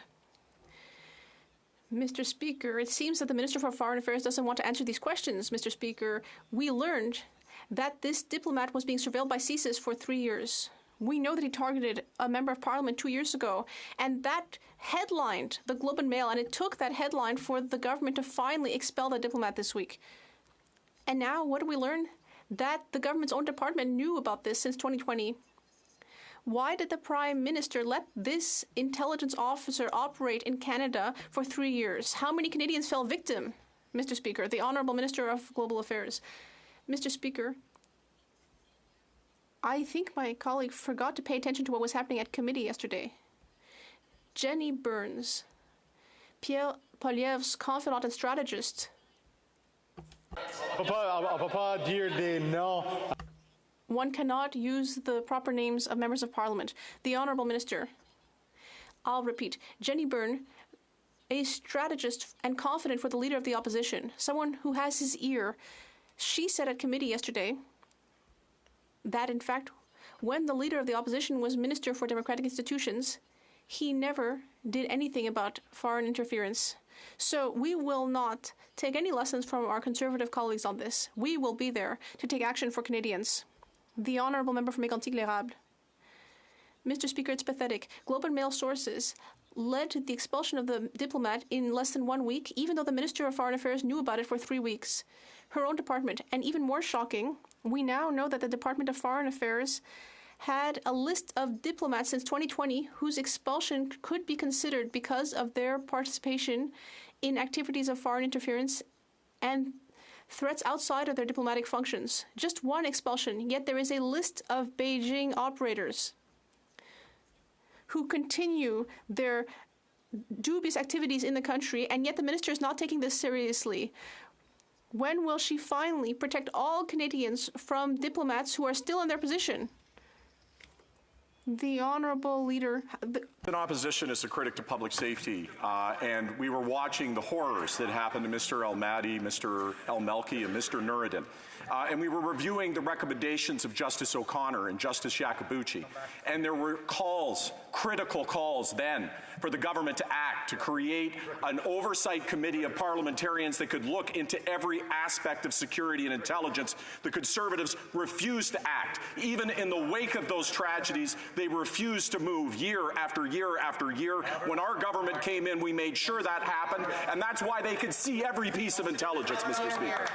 Mr. Speaker, it seems that the Minister for Foreign Affairs doesn't want to answer these questions. Mr. Speaker, we learned that this diplomat was being surveilled by CSIS for 3 years. We know that he targeted a member of parliament 2 years ago, and that headlined the Globe and Mail, and it took that headline for the government to finally expel the diplomat this week. And now, what do we learn? That the government's own department knew about this since 2020. Why did the Prime Minister let this intelligence officer operate in Canada for 3 years? How many Canadians fell victim? Mr. Speaker, the Honourable Minister of Global Affairs. Mr. Speaker, I think my colleague forgot to pay attention to what was happening at committee yesterday. Jenny Burns, Pierre Poilievre's confidant and strategist. One cannot use the proper names of members of parliament. The Honourable Minister. I'll repeat. Jenny Byrne, a strategist and confidant for the Leader of the Opposition, someone who has his ear. She said at committee yesterday that, in fact, when the Leader of the Opposition was Minister for Democratic Institutions, he never did anything about foreign interference. So we will not take any lessons from our Conservative colleagues on this. We will be there to take action for Canadians. The Honourable Member for Mégantic-L'Érable. Mr. Speaker, it's pathetic. Globe and Mail sources led to the expulsion of the diplomat in less than 1 week, even though the Minister of Foreign Affairs knew about it for 3 weeks. Her own department. And even more shocking, we now know that the Department of Foreign Affairs had a list of diplomats since 2020 whose expulsion could be considered because of their participation in activities of foreign interference and threats outside of their diplomatic functions. Just one expulsion, yet there is a list of Beijing operators who continue their dubious activities in the country, and yet the minister is not taking this seriously. When will she finally protect all Canadians from diplomats who are still in their position? The Honourable Leader. In opposition as a critic to public safety, and we were watching the horrors that happened to Mr. El-Mahdi, Mr. El-Melki, and Mr. Nuruddin. And we were reviewing the recommendations of Justice O'Connor and Justice Iacobucci. And there were calls, critical calls then, for the government to act, to create an oversight committee of parliamentarians that could look into every aspect of security and intelligence. The Conservatives refused to act. Even in the wake of those tragedies, they refused to move year after year after year. When our government came in, we made sure that happened, and that's why they could see every piece of intelligence, Mr. Speaker.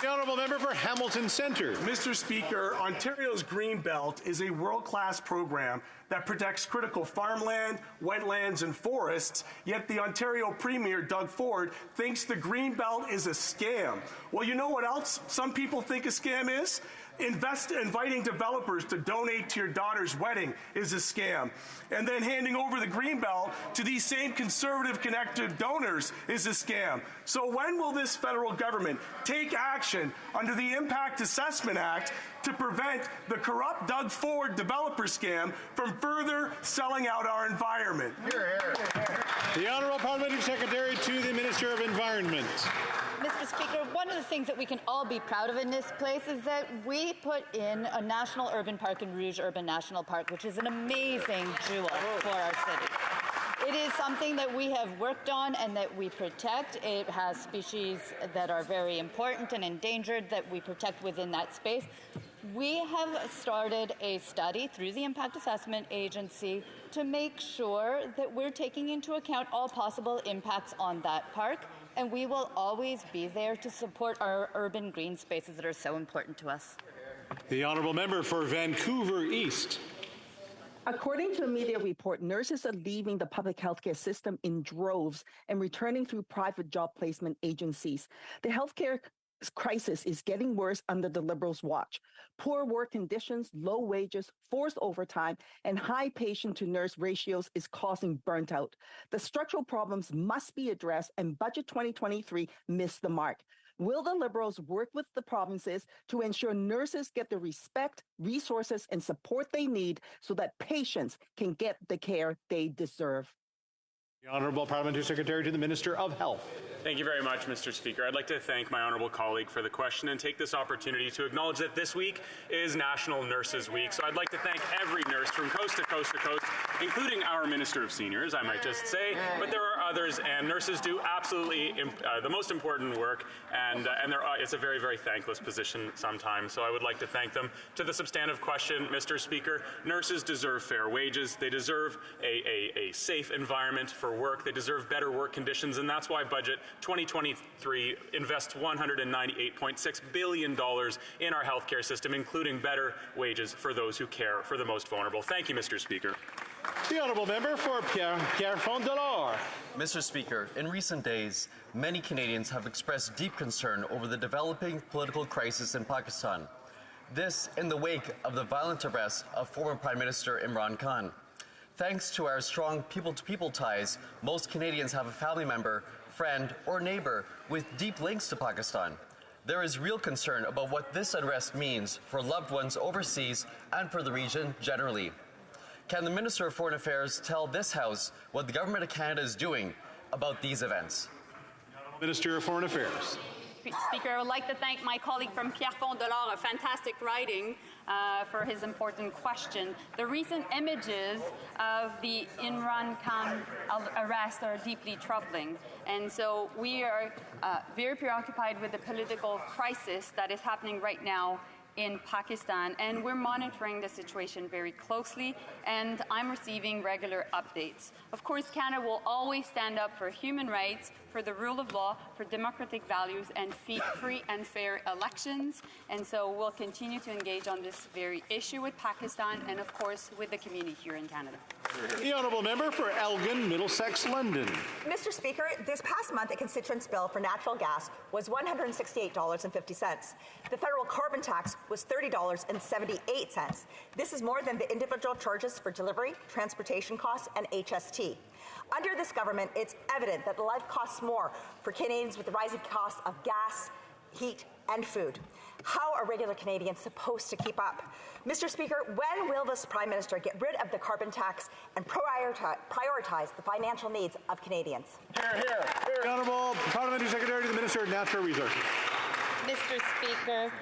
The Honourable Member for Hamilton Centre. Mr. Speaker, Ontario's Green Belt is a world-class program that protects critical farmland, wetlands, and forests, yet the Ontario Premier, Doug Ford, thinks the Green Belt is a scam. Well, you know what else some people think a scam is? Inviting developers to donate to your daughter's wedding is a scam. And then handing over the Greenbelt to these same conservative connected donors is a scam. So when will this federal government take action under the Impact Assessment Act to prevent the corrupt Doug Ford developer scam from further selling out our environment? The Honourable Parliamentary Secretary to the Minister of Environment. Mr. Speaker, one of the things that we can all be proud of in this place is that we put in a national urban park in Rouge Urban National Park, which is an amazing jewel for our city. It is something that we have worked on and that we protect. It has species that are very important and endangered that we protect within that space. We have started a study through the Impact Assessment Agency to make sure that we're taking into account all possible impacts on that park. And we will always be there to support our urban green spaces that are so important to us. The Honourable Member for Vancouver East. According to a media report, nurses are leaving the public healthcare system in droves and returning through private job placement agencies. The healthcare crisis is getting worse under the Liberals' watch. Poor work conditions, low wages, forced overtime, and high patient-to-nurse ratios is causing burnt out. The structural problems must be addressed, and Budget 2023 missed the mark. Will the Liberals work with the provinces to ensure nurses get the respect, resources, and support they need so that patients can get the care they deserve? The Honourable Parliamentary Secretary to the Minister of Health. Thank you very much, Mr. Speaker. I'd like to thank my honourable colleague for the question and take this opportunity to acknowledge that this week is National Nurses Week. So I'd like to thank every nurse from coast to coast to coast, including our Minister of Seniors, I might just say, but there are others, and nurses do absolutely the most important work, and it's a very, very thankless position sometimes. So I would like to thank them. To the substantive question, Mr. Speaker, nurses deserve fair wages. They deserve a safe environment for work. They deserve better work conditions, and that's why Budget 2023 invests $198.6 billion in our healthcare system, including better wages for those who care for the most vulnerable. Thank you, Mr. Speaker. The Honourable Member for Pierrefonds-Delors. Mr. Speaker, in recent days, many Canadians have expressed deep concern over the developing political crisis in Pakistan. This in the wake of the violent arrest of former Prime Minister Imran Khan. Thanks to our strong people-to-people ties, most Canadians have a family member, friend, or neighbor with deep links to Pakistan. There is real concern about what this unrest means for loved ones overseas and for the region generally. Can the Minister of Foreign Affairs tell this House what the Government of Canada is doing about these events? Minister of Foreign Affairs. Speaker, I would like to thank my colleague from Pierrefonds-Delors, a fantastic writing, for his important question. The recent images of the Imran Khan arrest are deeply troubling, and so we are very preoccupied with the political crisis that is happening right now in Pakistan, and we're monitoring the situation very closely, and I'm receiving regular updates. Of course, Canada will always stand up for human rights, for the rule of law, for democratic values, and free and fair elections, and so we'll continue to engage on this very issue with Pakistan and, of course, with the community here in Canada. The Honourable Member for Elgin, Middlesex, London. Mr. Speaker, this past month, a constituent's bill for natural gas was $168.50. The federal carbon tax was $30.78. This is more than the individual charges for delivery, transportation costs, and HST. Under this government, it's evident that life costs more for Canadians with the rising costs of gas, heat, and food. How How are regular Canadians supposed to keep up? Mr. Speaker, when will this Prime Minister get rid of the carbon tax and prioritize the financial needs of Canadians? Hear, hear. The Honourable Parliamentary Secretary to the Minister of Natural Resources. Mr. Speaker,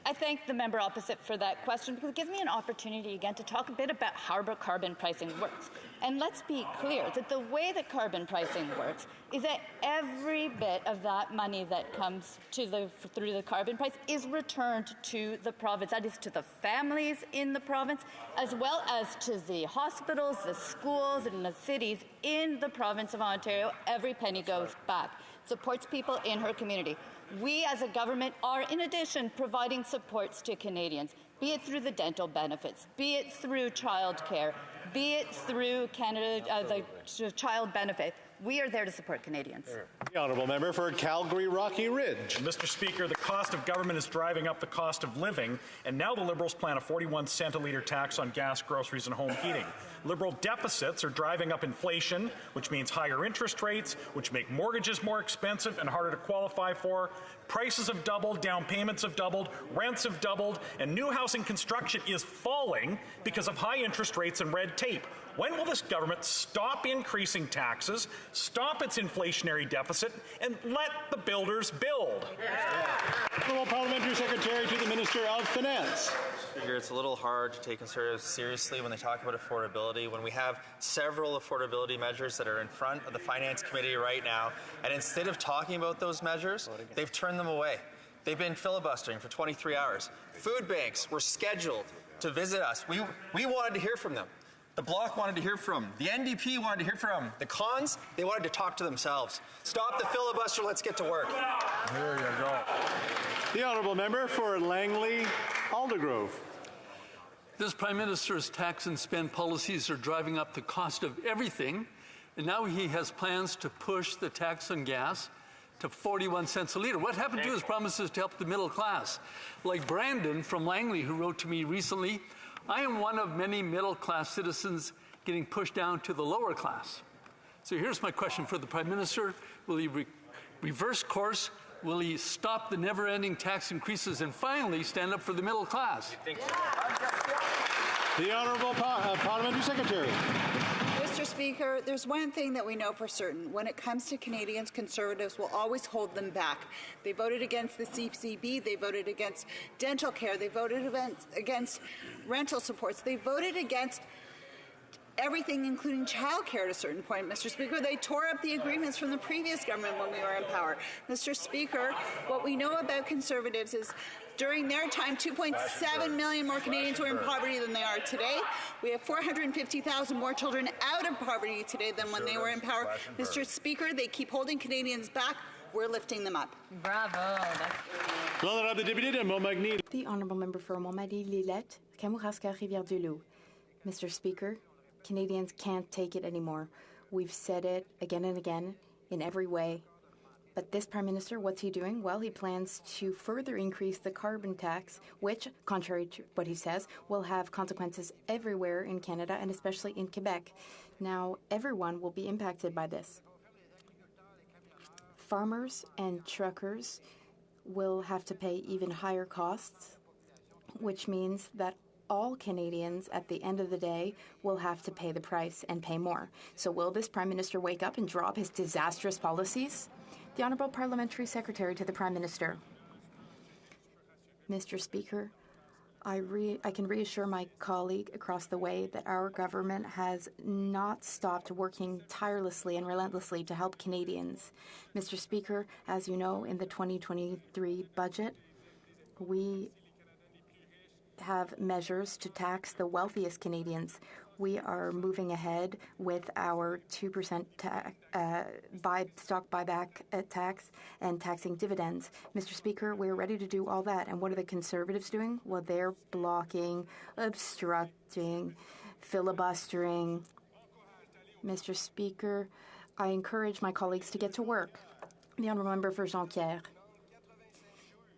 I thank the member opposite for that question because it gives me an opportunity again to talk a bit about how carbon pricing works. And let's be clear that the way that carbon pricing works is that every bit of that money that comes through the carbon price is returned to the province. That is to the families in the province, as well as to the hospitals, the schools, and the cities in the province of Ontario. Every penny goes back. Supports people in her community. We as a government are, in addition, providing supports to Canadians, be it through the dental benefits, be it through childcare, be it through the child benefit. We are there to support Canadians. The Honourable Member for Calgary Rocky Ridge. Mr. Speaker, the cost of government is driving up the cost of living, and now the Liberals plan a 41-cent a litre tax on gas, groceries, and home heating. Liberal deficits are driving up inflation, which means higher interest rates, which make mortgages more expensive and harder to qualify for. Prices have doubled, down payments have doubled, rents have doubled, and new housing construction is falling because of high interest rates and red tape. When will this government stop increasing taxes, stop its inflationary deficit, and let the builders build? Honourable Parliamentary Secretary to the Minister of Finance. Speaker, it's a little hard to take Conservatives seriously when they talk about affordability, when we have several affordability measures that are in front of the Finance Committee right now, and instead of talking about those measures, they've turned them away. They've been filibustering for 23 hours. Food banks were scheduled to visit us. We wanted to hear from them. The Bloc wanted to hear from them. The NDP wanted to hear from them. The Cons, they wanted to talk to themselves. Stop the filibuster, let's get to work. There you go. The Honourable Member for Langley Aldergrove. This Prime Minister's tax and spend policies are driving up the cost of everything, and now he has plans to push the tax on gas to 41 cents a litre. What happened to his promises to help the middle class? Like Brandon from Langley, who wrote to me recently, I am one of many middle-class citizens getting pushed down to the lower class. So here's my question for the Prime Minister. Will he reverse course? Will he stop the never-ending tax increases and finally stand up for the middle class? The Honourable Parliamentary Secretary. Mr. Speaker, there's one thing that we know for certain. When it comes to Canadians, Conservatives will always hold them back. They voted against the CCB, they voted against dental care, they voted against rental supports, they voted against everything, including childcare at a certain point, Mr. Speaker. They tore up the agreements from the previous government when we were in power. Mr. Speaker, what we know about Conservatives is during their time, 2.7 million more Canadians were in poverty than they are today. We have 450,000 more children out of poverty today than when they were in power. Mr. Speaker, they keep holding Canadians back. We're lifting them up. Bravo. The Honourable Member for Montmagny-Lillette, Kamouraska, Rivière-du-Loup. Mr. Speaker, Canadians can't take it anymore. We've said it again and again in every way. But this Prime Minister, what's he doing? Well, he plans to further increase the carbon tax, which, contrary to what he says, will have consequences everywhere in Canada and especially in Quebec. Now, everyone will be impacted by this. Farmers and truckers will have to pay even higher costs, which means that all Canadians at the end of the day will have to pay the price and pay more. So will this Prime Minister wake up and drop his disastrous policies? The Honourable Parliamentary Secretary to the Prime Minister. Mr. Speaker, I can reassure my colleague across the way that our government has not stopped working tirelessly and relentlessly to help Canadians. Mr. Speaker, as you know, in the 2023 budget, we have measures to tax the wealthiest Canadians. We are moving ahead with our 2% stock buyback tax and taxing dividends. Mr. Speaker, we're ready to do all that. And what are the Conservatives doing? Well, they're blocking, obstructing, filibustering. Mr. Speaker, I encourage my colleagues to get to work. The Honourable Member for Jean-Pierre.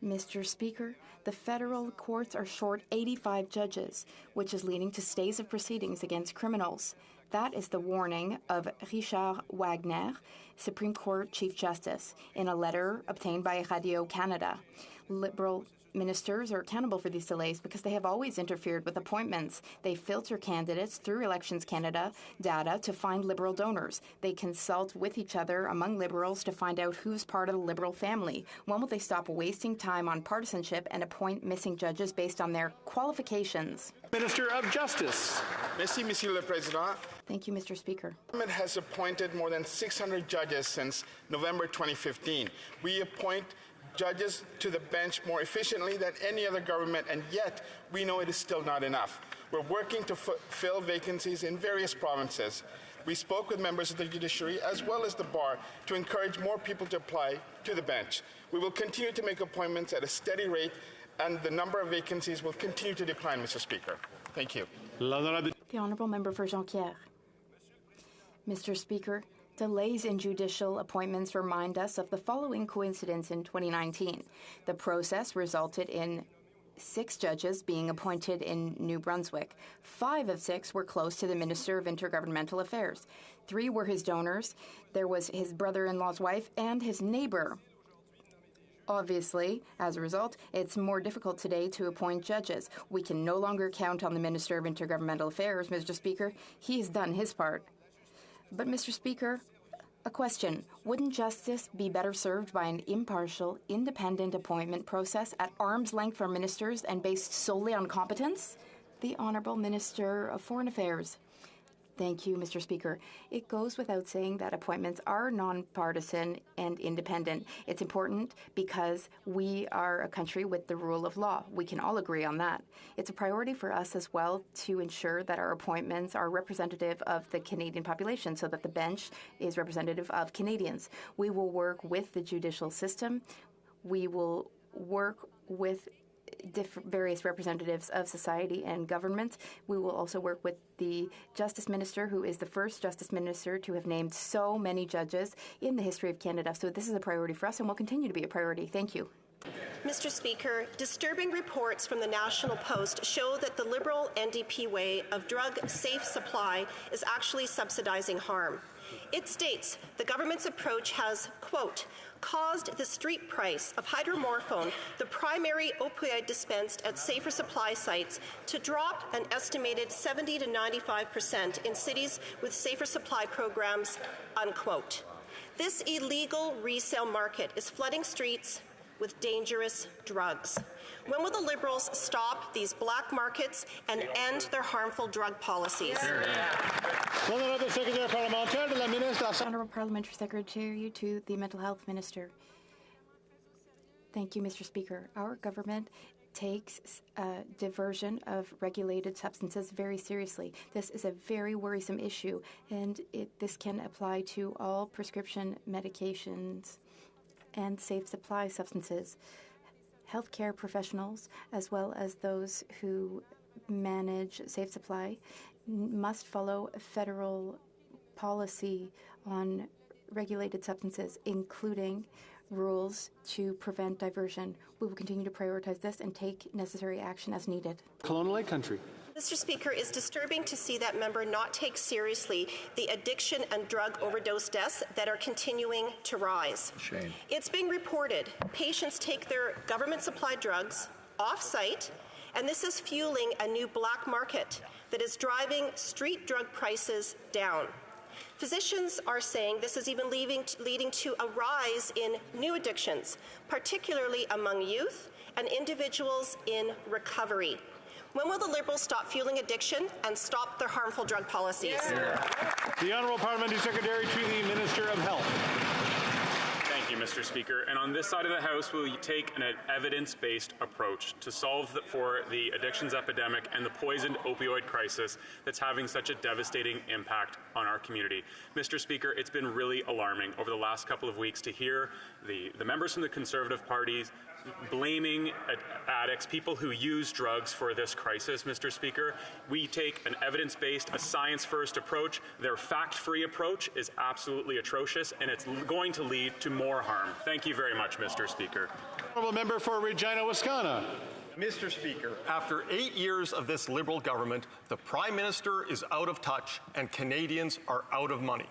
Mr. Speaker, the federal courts are short 85 judges, which is leading to stays of proceedings against criminals. That is the warning of Richard Wagner, Supreme Court Chief Justice, in a letter obtained by Radio-Canada. Liberal ministers are accountable for these delays because they have always interfered with appointments. They filter candidates through Elections Canada data to find Liberal donors. They consult with each other among Liberals to find out who's part of the Liberal family. When will they stop wasting time on partisanship and appoint missing judges based on their qualifications? Minister of Justice. Merci, Monsieur le Président. Thank you, Mr. Speaker. The government has appointed more than 600 judges since November 2015. We appoint judges to the bench more efficiently than any other government, and yet we know it is still not enough. We're working to fill vacancies in various provinces. We spoke with members of the judiciary as well as the bar to encourage more people to apply to the bench. We will continue to make appointments at a steady rate, and the number of vacancies will continue to decline, Mr. Speaker. Thank you. The Honourable Member for Jonquière. Mr. Speaker, delays in judicial appointments remind us of the following coincidence in 2019. The process resulted in 6 judges being appointed in New Brunswick. 5 of 6 were close to the Minister of Intergovernmental Affairs. 3 were his donors. There was his brother-in-law's wife and his neighbor. Obviously, as a result, it's more difficult today to appoint judges. We can no longer count on the Minister of Intergovernmental Affairs, Mr. Speaker. He has done his part. But, Mr. Speaker, a question. Wouldn't justice be better served by an impartial, independent appointment process at arm's length for ministers and based solely on competence? The Honourable Minister of Foreign Affairs. Thank you, Mr. Speaker. It goes without saying that appointments are nonpartisan and independent. It's important because we are a country with the rule of law. We can all agree on that. It's a priority for us as well to ensure that our appointments are representative of the Canadian population so that the bench is representative of Canadians. We will work with the judicial system. We will work with various representatives of society and government. We will also work with the Justice Minister, who is the first Justice Minister to have named so many judges in the history of Canada. So this is a priority for us and will continue to be a priority. Thank you. Mr. Speaker, disturbing reports from the National Post show that the Liberal NDP way of drug safe supply is actually subsidizing harm. It states the government's approach has, quote, caused the street price of hydromorphone, the primary opioid dispensed at safer supply sites, to drop an estimated 70 to 95% in cities with safer supply programs, unquote. This illegal resale market is flooding streets with dangerous drugs. When will the Liberals stop these black markets and end their harmful drug policies? Honourable Parliamentary Secretary to the Mental Health Minister. Thank you, Mr. Speaker. Our government takes diversion of regulated substances very seriously. This is a very worrisome issue, and this can apply to all prescription medications and safe supply substances. Healthcare professionals, as well as those who manage safe supply, must follow federal policy on regulated substances, including rules to prevent diversion. We will continue to prioritize this and take necessary action as needed. Colonial Lake Country. Mr. Speaker, it's disturbing to see that member not take seriously the addiction and drug overdose deaths that are continuing to rise. Shame. It's being reported patients take their government-supplied drugs off-site, and this is fueling a new black market that is driving street drug prices down. Physicians are saying this is even leading to a rise in new addictions, particularly among youth and individuals in recovery. When will the Liberals stop fueling addiction and stop their harmful drug policies? The Honourable Parliamentary Secretary to the Minister of Health. Thank you, Mr. Speaker. And on this side of the House, will you take an evidence-based approach to solve for the addictions epidemic and the poisoned opioid crisis that's having such a devastating impact on our community? Mr. Speaker, it's been really alarming over the last couple of weeks to hear the members from the Conservative parties blaming addicts, people who use drugs for this crisis, Mr. Speaker. We take an evidence-based, a science-first approach. Their fact-free approach is absolutely atrocious, and it's going to lead to more harm. Thank you very much, Mr. Speaker. Honourable Member for Regina, Wascana. Mr. Speaker, after 8 years of this Liberal government, the Prime Minister is out of touch and Canadians are out of money.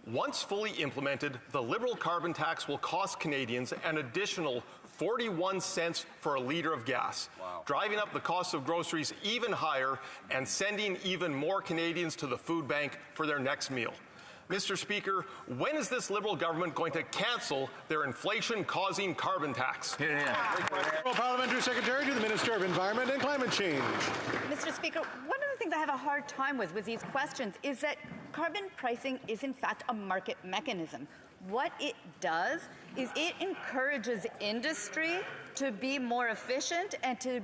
Once fully implemented, the Liberal carbon tax will cost Canadians an additional 41 cents for a liter of gas, driving up the cost of groceries even higher and sending even more Canadians to the food bank for their next meal. Mr. Speaker, when is this Liberal government going to cancel their inflation-causing carbon tax? Parliamentary Secretary to the Minister of Environment and Climate Change. Mr. Speaker, one of the things I have a hard time with these questions is that carbon pricing is in fact a market mechanism. What it does is it encourages industry to be more efficient and to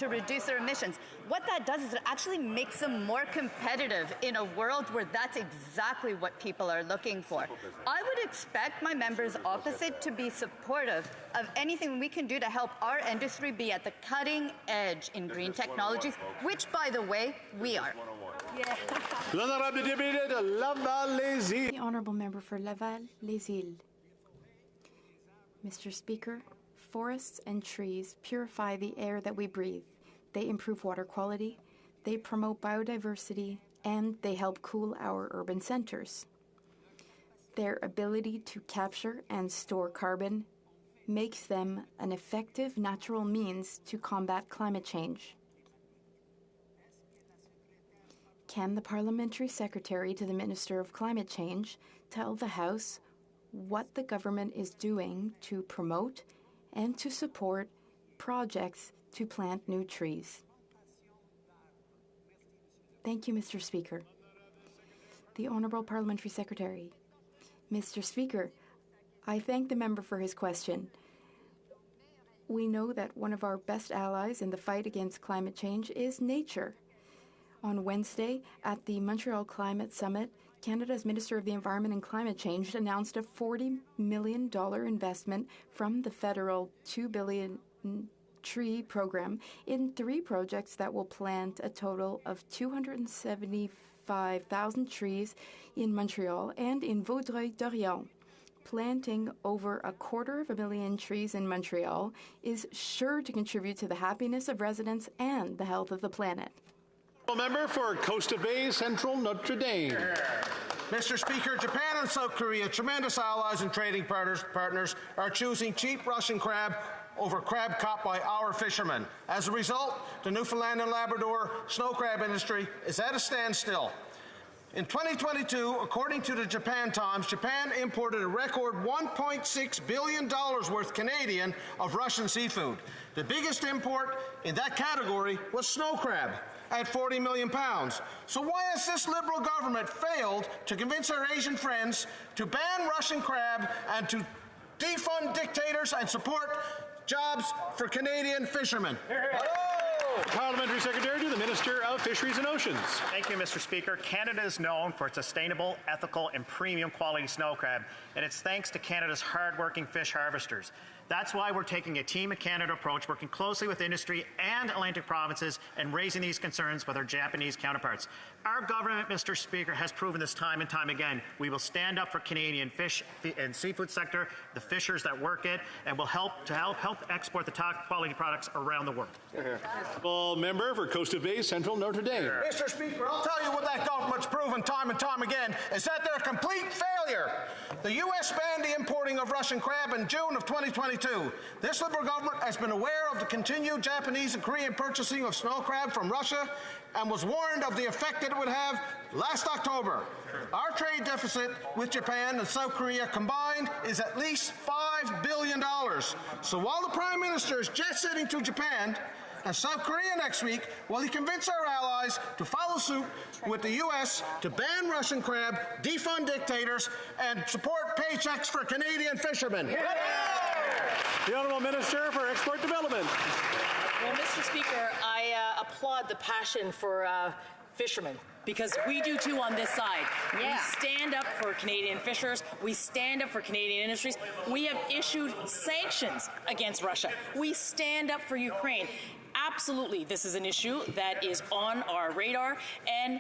reduce their emissions. What that does is it actually makes them more competitive in a world where that's exactly what people are looking for. I would expect my members opposite to be supportive of anything we can do to help our industry be at the cutting edge in green technologies, which, by the way, we are. The Honourable Member for Laval-Les-Îles. Mr. Speaker, forests and trees purify the air that we breathe. They improve water quality, they promote biodiversity, and they help cool our urban centres. Their ability to capture and store carbon makes them an effective natural means to combat climate change. Can the Parliamentary Secretary to the Minister of Climate Change tell the House what the government is doing to promote and to support projects to plant new trees? Thank you, Mr. Speaker. The Honourable Parliamentary Secretary. Mr. Speaker, I thank the member for his question. We know that one of our best allies in the fight against climate change is nature. On Wednesday, at the Montreal Climate Summit, Canada's Minister of the Environment and Climate Change announced a $40 million investment from the federal $2 billion tree program in 3 projects that will plant a total of 275,000 trees in Montreal and in Vaudreuil-Dorion. Planting over 250,000 trees in Montreal is sure to contribute to the happiness of residents and the health of the planet. Member for Costa Bay Central Notre Dame. Mr. Speaker, Japan and South Korea, tremendous allies and trading partners, are choosing cheap Russian crab over crab caught by our fishermen. As a result, the Newfoundland and Labrador snow crab industry is at a standstill. In 2022, according to the Japan Times, Japan imported a record $1.6 billion worth Canadian of Russian seafood. The biggest import in that category was snow crab at 40 million pounds. So why has this Liberal government failed to convince our Asian friends to ban Russian crab and to defund dictators and support jobs for Canadian fishermen? Parliamentary Secretary to the Minister of Fisheries and Oceans. Thank you, Mr. Speaker. Canada is known for its sustainable, ethical, and premium quality snow crab, and it's thanks to Canada's hard-working fish harvesters. That's why we're taking a Team of Canada approach, working closely with industry and Atlantic provinces and raising these concerns with our Japanese counterparts. Our government, Mr. Speaker, has proven this time and time again. We will stand up for Canadian fish and seafood sector, the fishers that work it, and will help export the top quality products around the world. Member for Costa Bay Central Notre Dame. Mr. Speaker, I'll tell you what that government's proven time and time again is that they're a complete failure. The U.S. banned the importing of Russian crab in June of 2022. This Liberal government has been aware of the continued Japanese and Korean purchasing of snow crab from Russia and was warned of the effect that it would have last October. Our trade deficit with Japan and South Korea combined is at least $5 billion. So while the Prime Minister is jet-setting to Japan and South Korea next week, will he convince our allies to follow suit with the U.S. to ban Russian crab, defund dictators, and support paychecks for Canadian fishermen? The Honourable Minister for Export Development. Well, Mr. Speaker, I applaud the passion for fishermen, because we do too on this side. Yeah. We stand up for Canadian fishers. We stand up for Canadian industries. We have issued sanctions against Russia. We stand up for Ukraine. Absolutely, this is an issue that is on our radar, and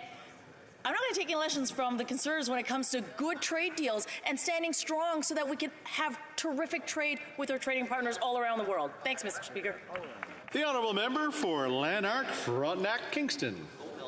I'm not going to take any lessons from the Conservatives when it comes to good trade deals and standing strong so that we can have terrific trade with our trading partners all around the world. Thanks, Mr. Speaker. The Honourable Member for Lanark, Frontenac, Kingston.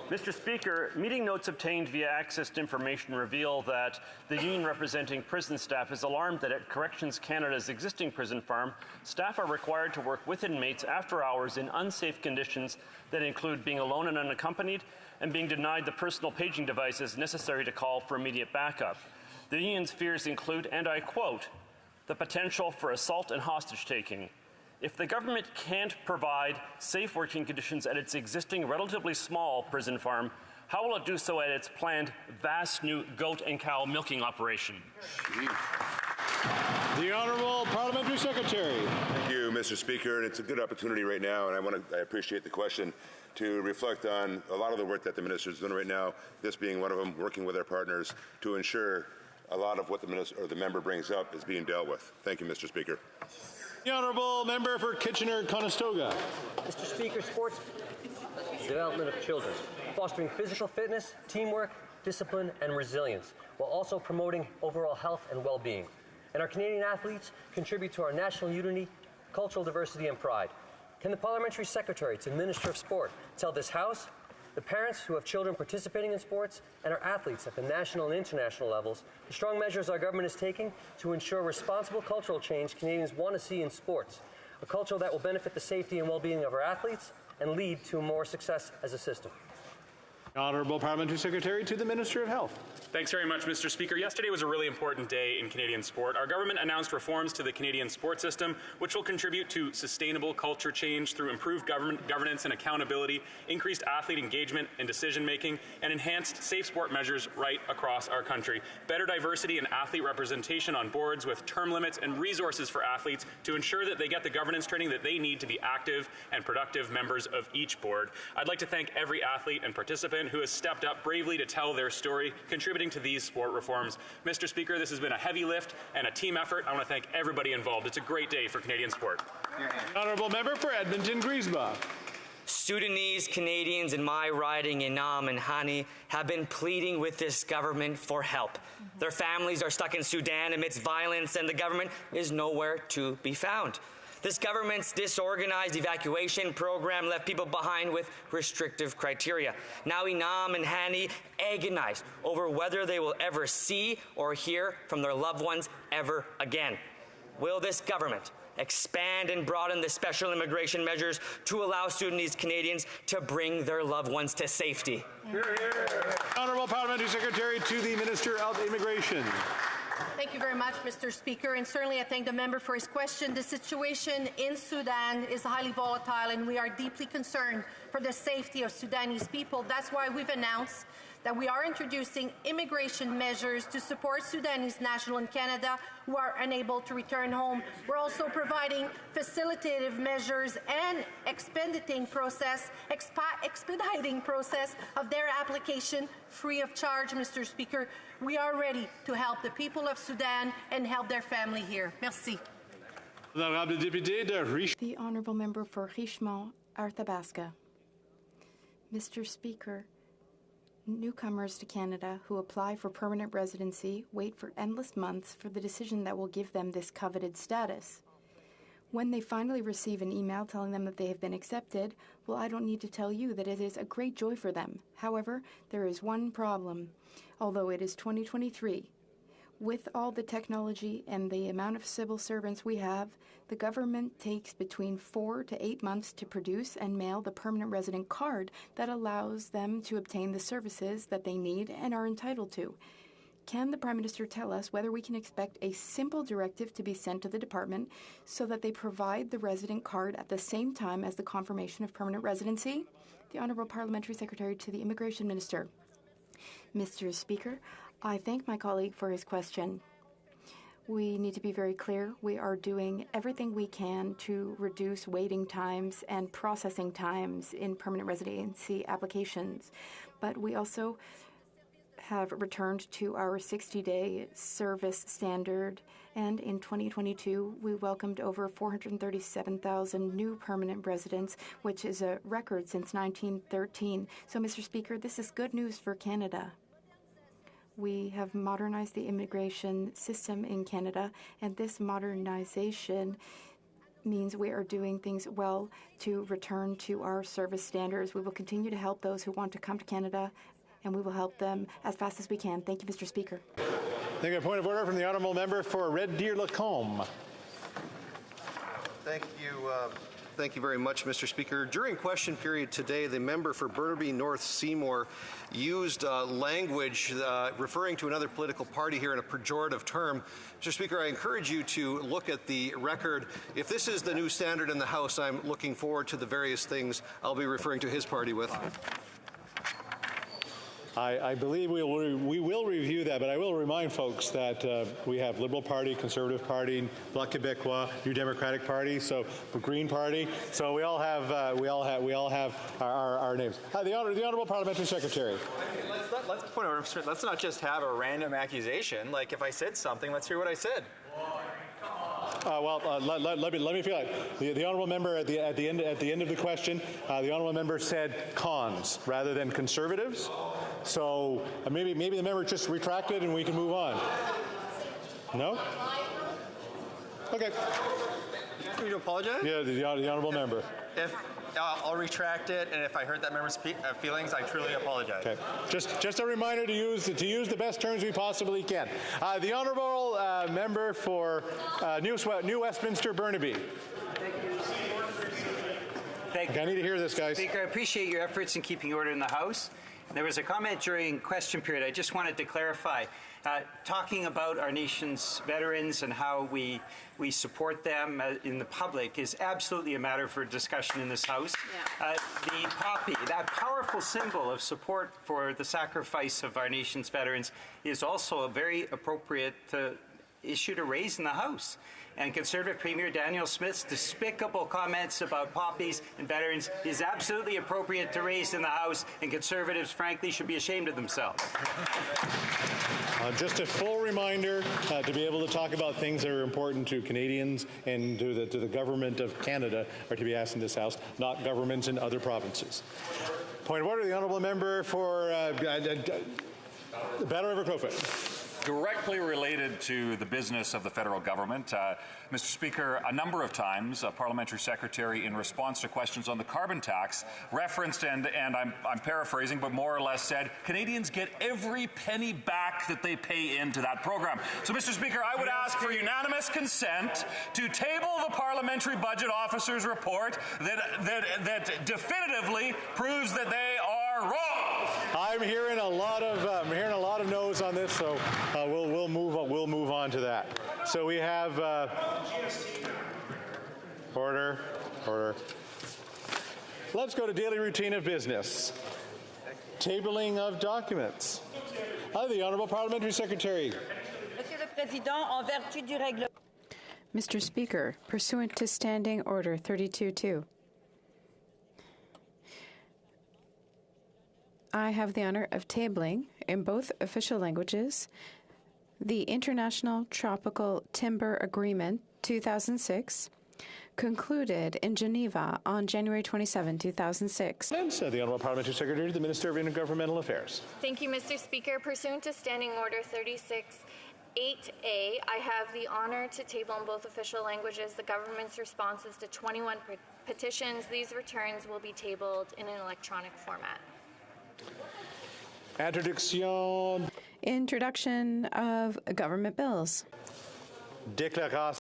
Mr. Speaker, meeting notes obtained via access to information reveal that the union representing prison staff is alarmed that at Corrections Canada's existing prison farm, staff are required to work with inmates after hours in unsafe conditions that include being alone and unaccompanied and being denied the personal paging devices necessary to call for immediate backup. The union's fears include, and I quote, the potential for assault and hostage-taking. If the government can't provide safe working conditions at its existing relatively small prison farm, how will it do so at its planned vast new goat and cow milking operation? The Honourable Parliamentary Secretary. Thank you, Mr. Speaker. And it's a good opportunity right now, and I appreciate the question, to reflect on a lot of the work that the minister is doing right now, this being one of them, working with our partners to ensure a lot of what the minister or the member brings up is being dealt with. Thank you, Mr. Speaker. The Honourable Member for Kitchener-Conestoga. Mr. Speaker, sports development of children, fostering physical fitness, teamwork, discipline, and resilience, while also promoting overall health and well-being. And our Canadian athletes contribute to our national unity, cultural diversity, and pride. Can the Parliamentary Secretary to the Minister of Sport tell this House, the parents who have children participating in sports, and our athletes at the national and international levels, the strong measures our government is taking to ensure responsible cultural change Canadians want to see in sports, a culture that will benefit the safety and well-being of our athletes and lead to more success as a system. Honourable Parliamentary Secretary to the Minister of Health. Thanks very much, Mr. Speaker. Yesterday was a really important day in Canadian sport. Our government announced reforms to the Canadian sport system, which will contribute to sustainable culture change through improved governance and accountability, increased athlete engagement and decision-making, and enhanced safe sport measures right across our country. Better diversity and athlete representation on boards with term limits and resources for athletes to ensure that they get the governance training that they need to be active and productive members of each board. I'd like to thank every athlete and participant who has stepped up bravely to tell their story, contributing to these sport reforms. Mr. Speaker, this has been a heavy lift and a team effort. I want to thank everybody involved. It's a great day for Canadian sport. Honourable Member for Edmonton-Griesbach. Sudanese Canadians in my riding, Inam and Hani, have been pleading with this government for help. Their families are stuck in Sudan amidst violence, and the government is nowhere to be found. This government's disorganized evacuation program left people behind with restrictive criteria. Now Inam and Hani agonize over whether they will ever see or hear from their loved ones ever again. Will this government expand and broaden the special immigration measures to allow Sudanese Canadians to bring their loved ones to safety? Honourable Parliamentary Secretary to the Minister of Immigration. Thank you very much, Mr. Speaker, and certainly I thank the member for his question. The situation in Sudan is highly volatile, and we are deeply concerned for the safety of Sudanese people. That's why we've announced that we are introducing immigration measures to support Sudanese nationals in Canada who are unable to return home. We're also providing facilitative measures and expediting process of their application free of charge, Mr. Speaker. We are ready to help the people of Sudan and help their family here. Merci. The Honourable Member for Richmond, Arthabaska. Mr. Speaker, newcomers to Canada who apply for permanent residency wait for endless months for the decision that will give them this coveted status. When they finally receive an email telling them that they have been accepted, well, I don't need to tell you that it is a great joy for them. However, there is one problem. Although it is 2023, with all the technology and the amount of civil servants we have, the government takes between 4 to 8 months to produce and mail the permanent resident card that allows them to obtain the services that they need and are entitled to. Can the Prime Minister tell us whether we can expect a simple directive to be sent to the department so that they provide the resident card at the same time as the confirmation of permanent residency? The Honourable Parliamentary Secretary to the Immigration Minister. Mr. Speaker, I thank my colleague for his question. We need to be very clear. We are doing everything we can to reduce waiting times and processing times in permanent residency applications. But we also have returned to our 60-day service standard, and in 2022, we welcomed over 437,000 new permanent residents, which is a record since 1913. So, Mr. Speaker, this is good news for Canada. We have modernized the immigration system in Canada, and this modernization means we are doing things well to return to our service standards. We will continue to help those who want to come to Canada, and we will help them as fast as we can. Thank you, Mr. Speaker. Thank you. A point of order from the honourable member for Red Deer Lacombe. Thank you. Thank you very much, Mr. Speaker. During question period today, the member for Burnaby North Seymour used language referring to another political party here in a pejorative term. Mr. Speaker, I encourage you to look at the record. If this is the new standard in the House, I'm looking forward to the various things I'll be referring to his party with. I believe we will review that, but I will remind folks that we have Liberal Party, Conservative Party, Bloc Québécois, New Democratic Party, so the Green Party. So we all have our names. The Honourable Parliamentary Secretary. Let's not just have a random accusation. Like if I said something, let's hear what I said. Let me feel it. The honourable member at the end of the question, the honourable member said cons rather than conservatives. So maybe the member just retracted and we can move on. No? Okay. You need to apologize? Yeah, the honourable member. If I'll retract it, and if I hurt that member's feelings, I truly apologize. Okay. Just a reminder to use the best terms we possibly can. The honourable member for New Westminster Burnaby. Thank you. I need to hear this, guys. Speaker, I appreciate your efforts in keeping order in the House. There was a comment during question period. I just wanted to clarify. Talking about our nation's veterans and how we support them in the public is absolutely a matter for discussion in this House. Yeah. The poppy, that powerful symbol of support for the sacrifice of our nation's veterans, is also a very appropriate issue to raise in the House. And Conservative Premier Daniel Smith's despicable comments about poppies and veterans is absolutely appropriate to raise in the House, and Conservatives, frankly, should be ashamed of themselves. Just a full reminder to be able to talk about things that are important to Canadians and to the government of Canada are to be asked in this House, not governments in other provinces. Point of order, the honourable member for Battle River Crowfoot. Directly related to the business of the federal government, Mr. Speaker, a number of times, a parliamentary secretary, in response to questions on the carbon tax, referenced, and I'm paraphrasing, but more or less said, Canadians get every penny back that they pay into that program. So, Mr. Speaker, I would ask for unanimous consent to table the Parliamentary Budget Officer's report that definitively proves that they are wrong. I'm hearing a lot of no's on this, so we'll move on to that. So we have order. Let's go to daily routine of business. Tabling of documents. The Honourable Parliamentary Secretary. Monsieur le Président, en vertu du règlement. Mr. Speaker, pursuant to Standing Order 32.2. I have the honor of tabling, in both official languages, the International Tropical Timber Agreement 2006, concluded in Geneva on January 27, 2006. And so the Honourable Parliamentary Secretary to the Minister of Intergovernmental Affairs. Thank you, Mr. Speaker. Pursuant to Standing Order 36.8a, I have the honor to table in both official languages the government's responses to 21 petitions. These returns will be tabled in an electronic format. Introduction of government bills. Déclaration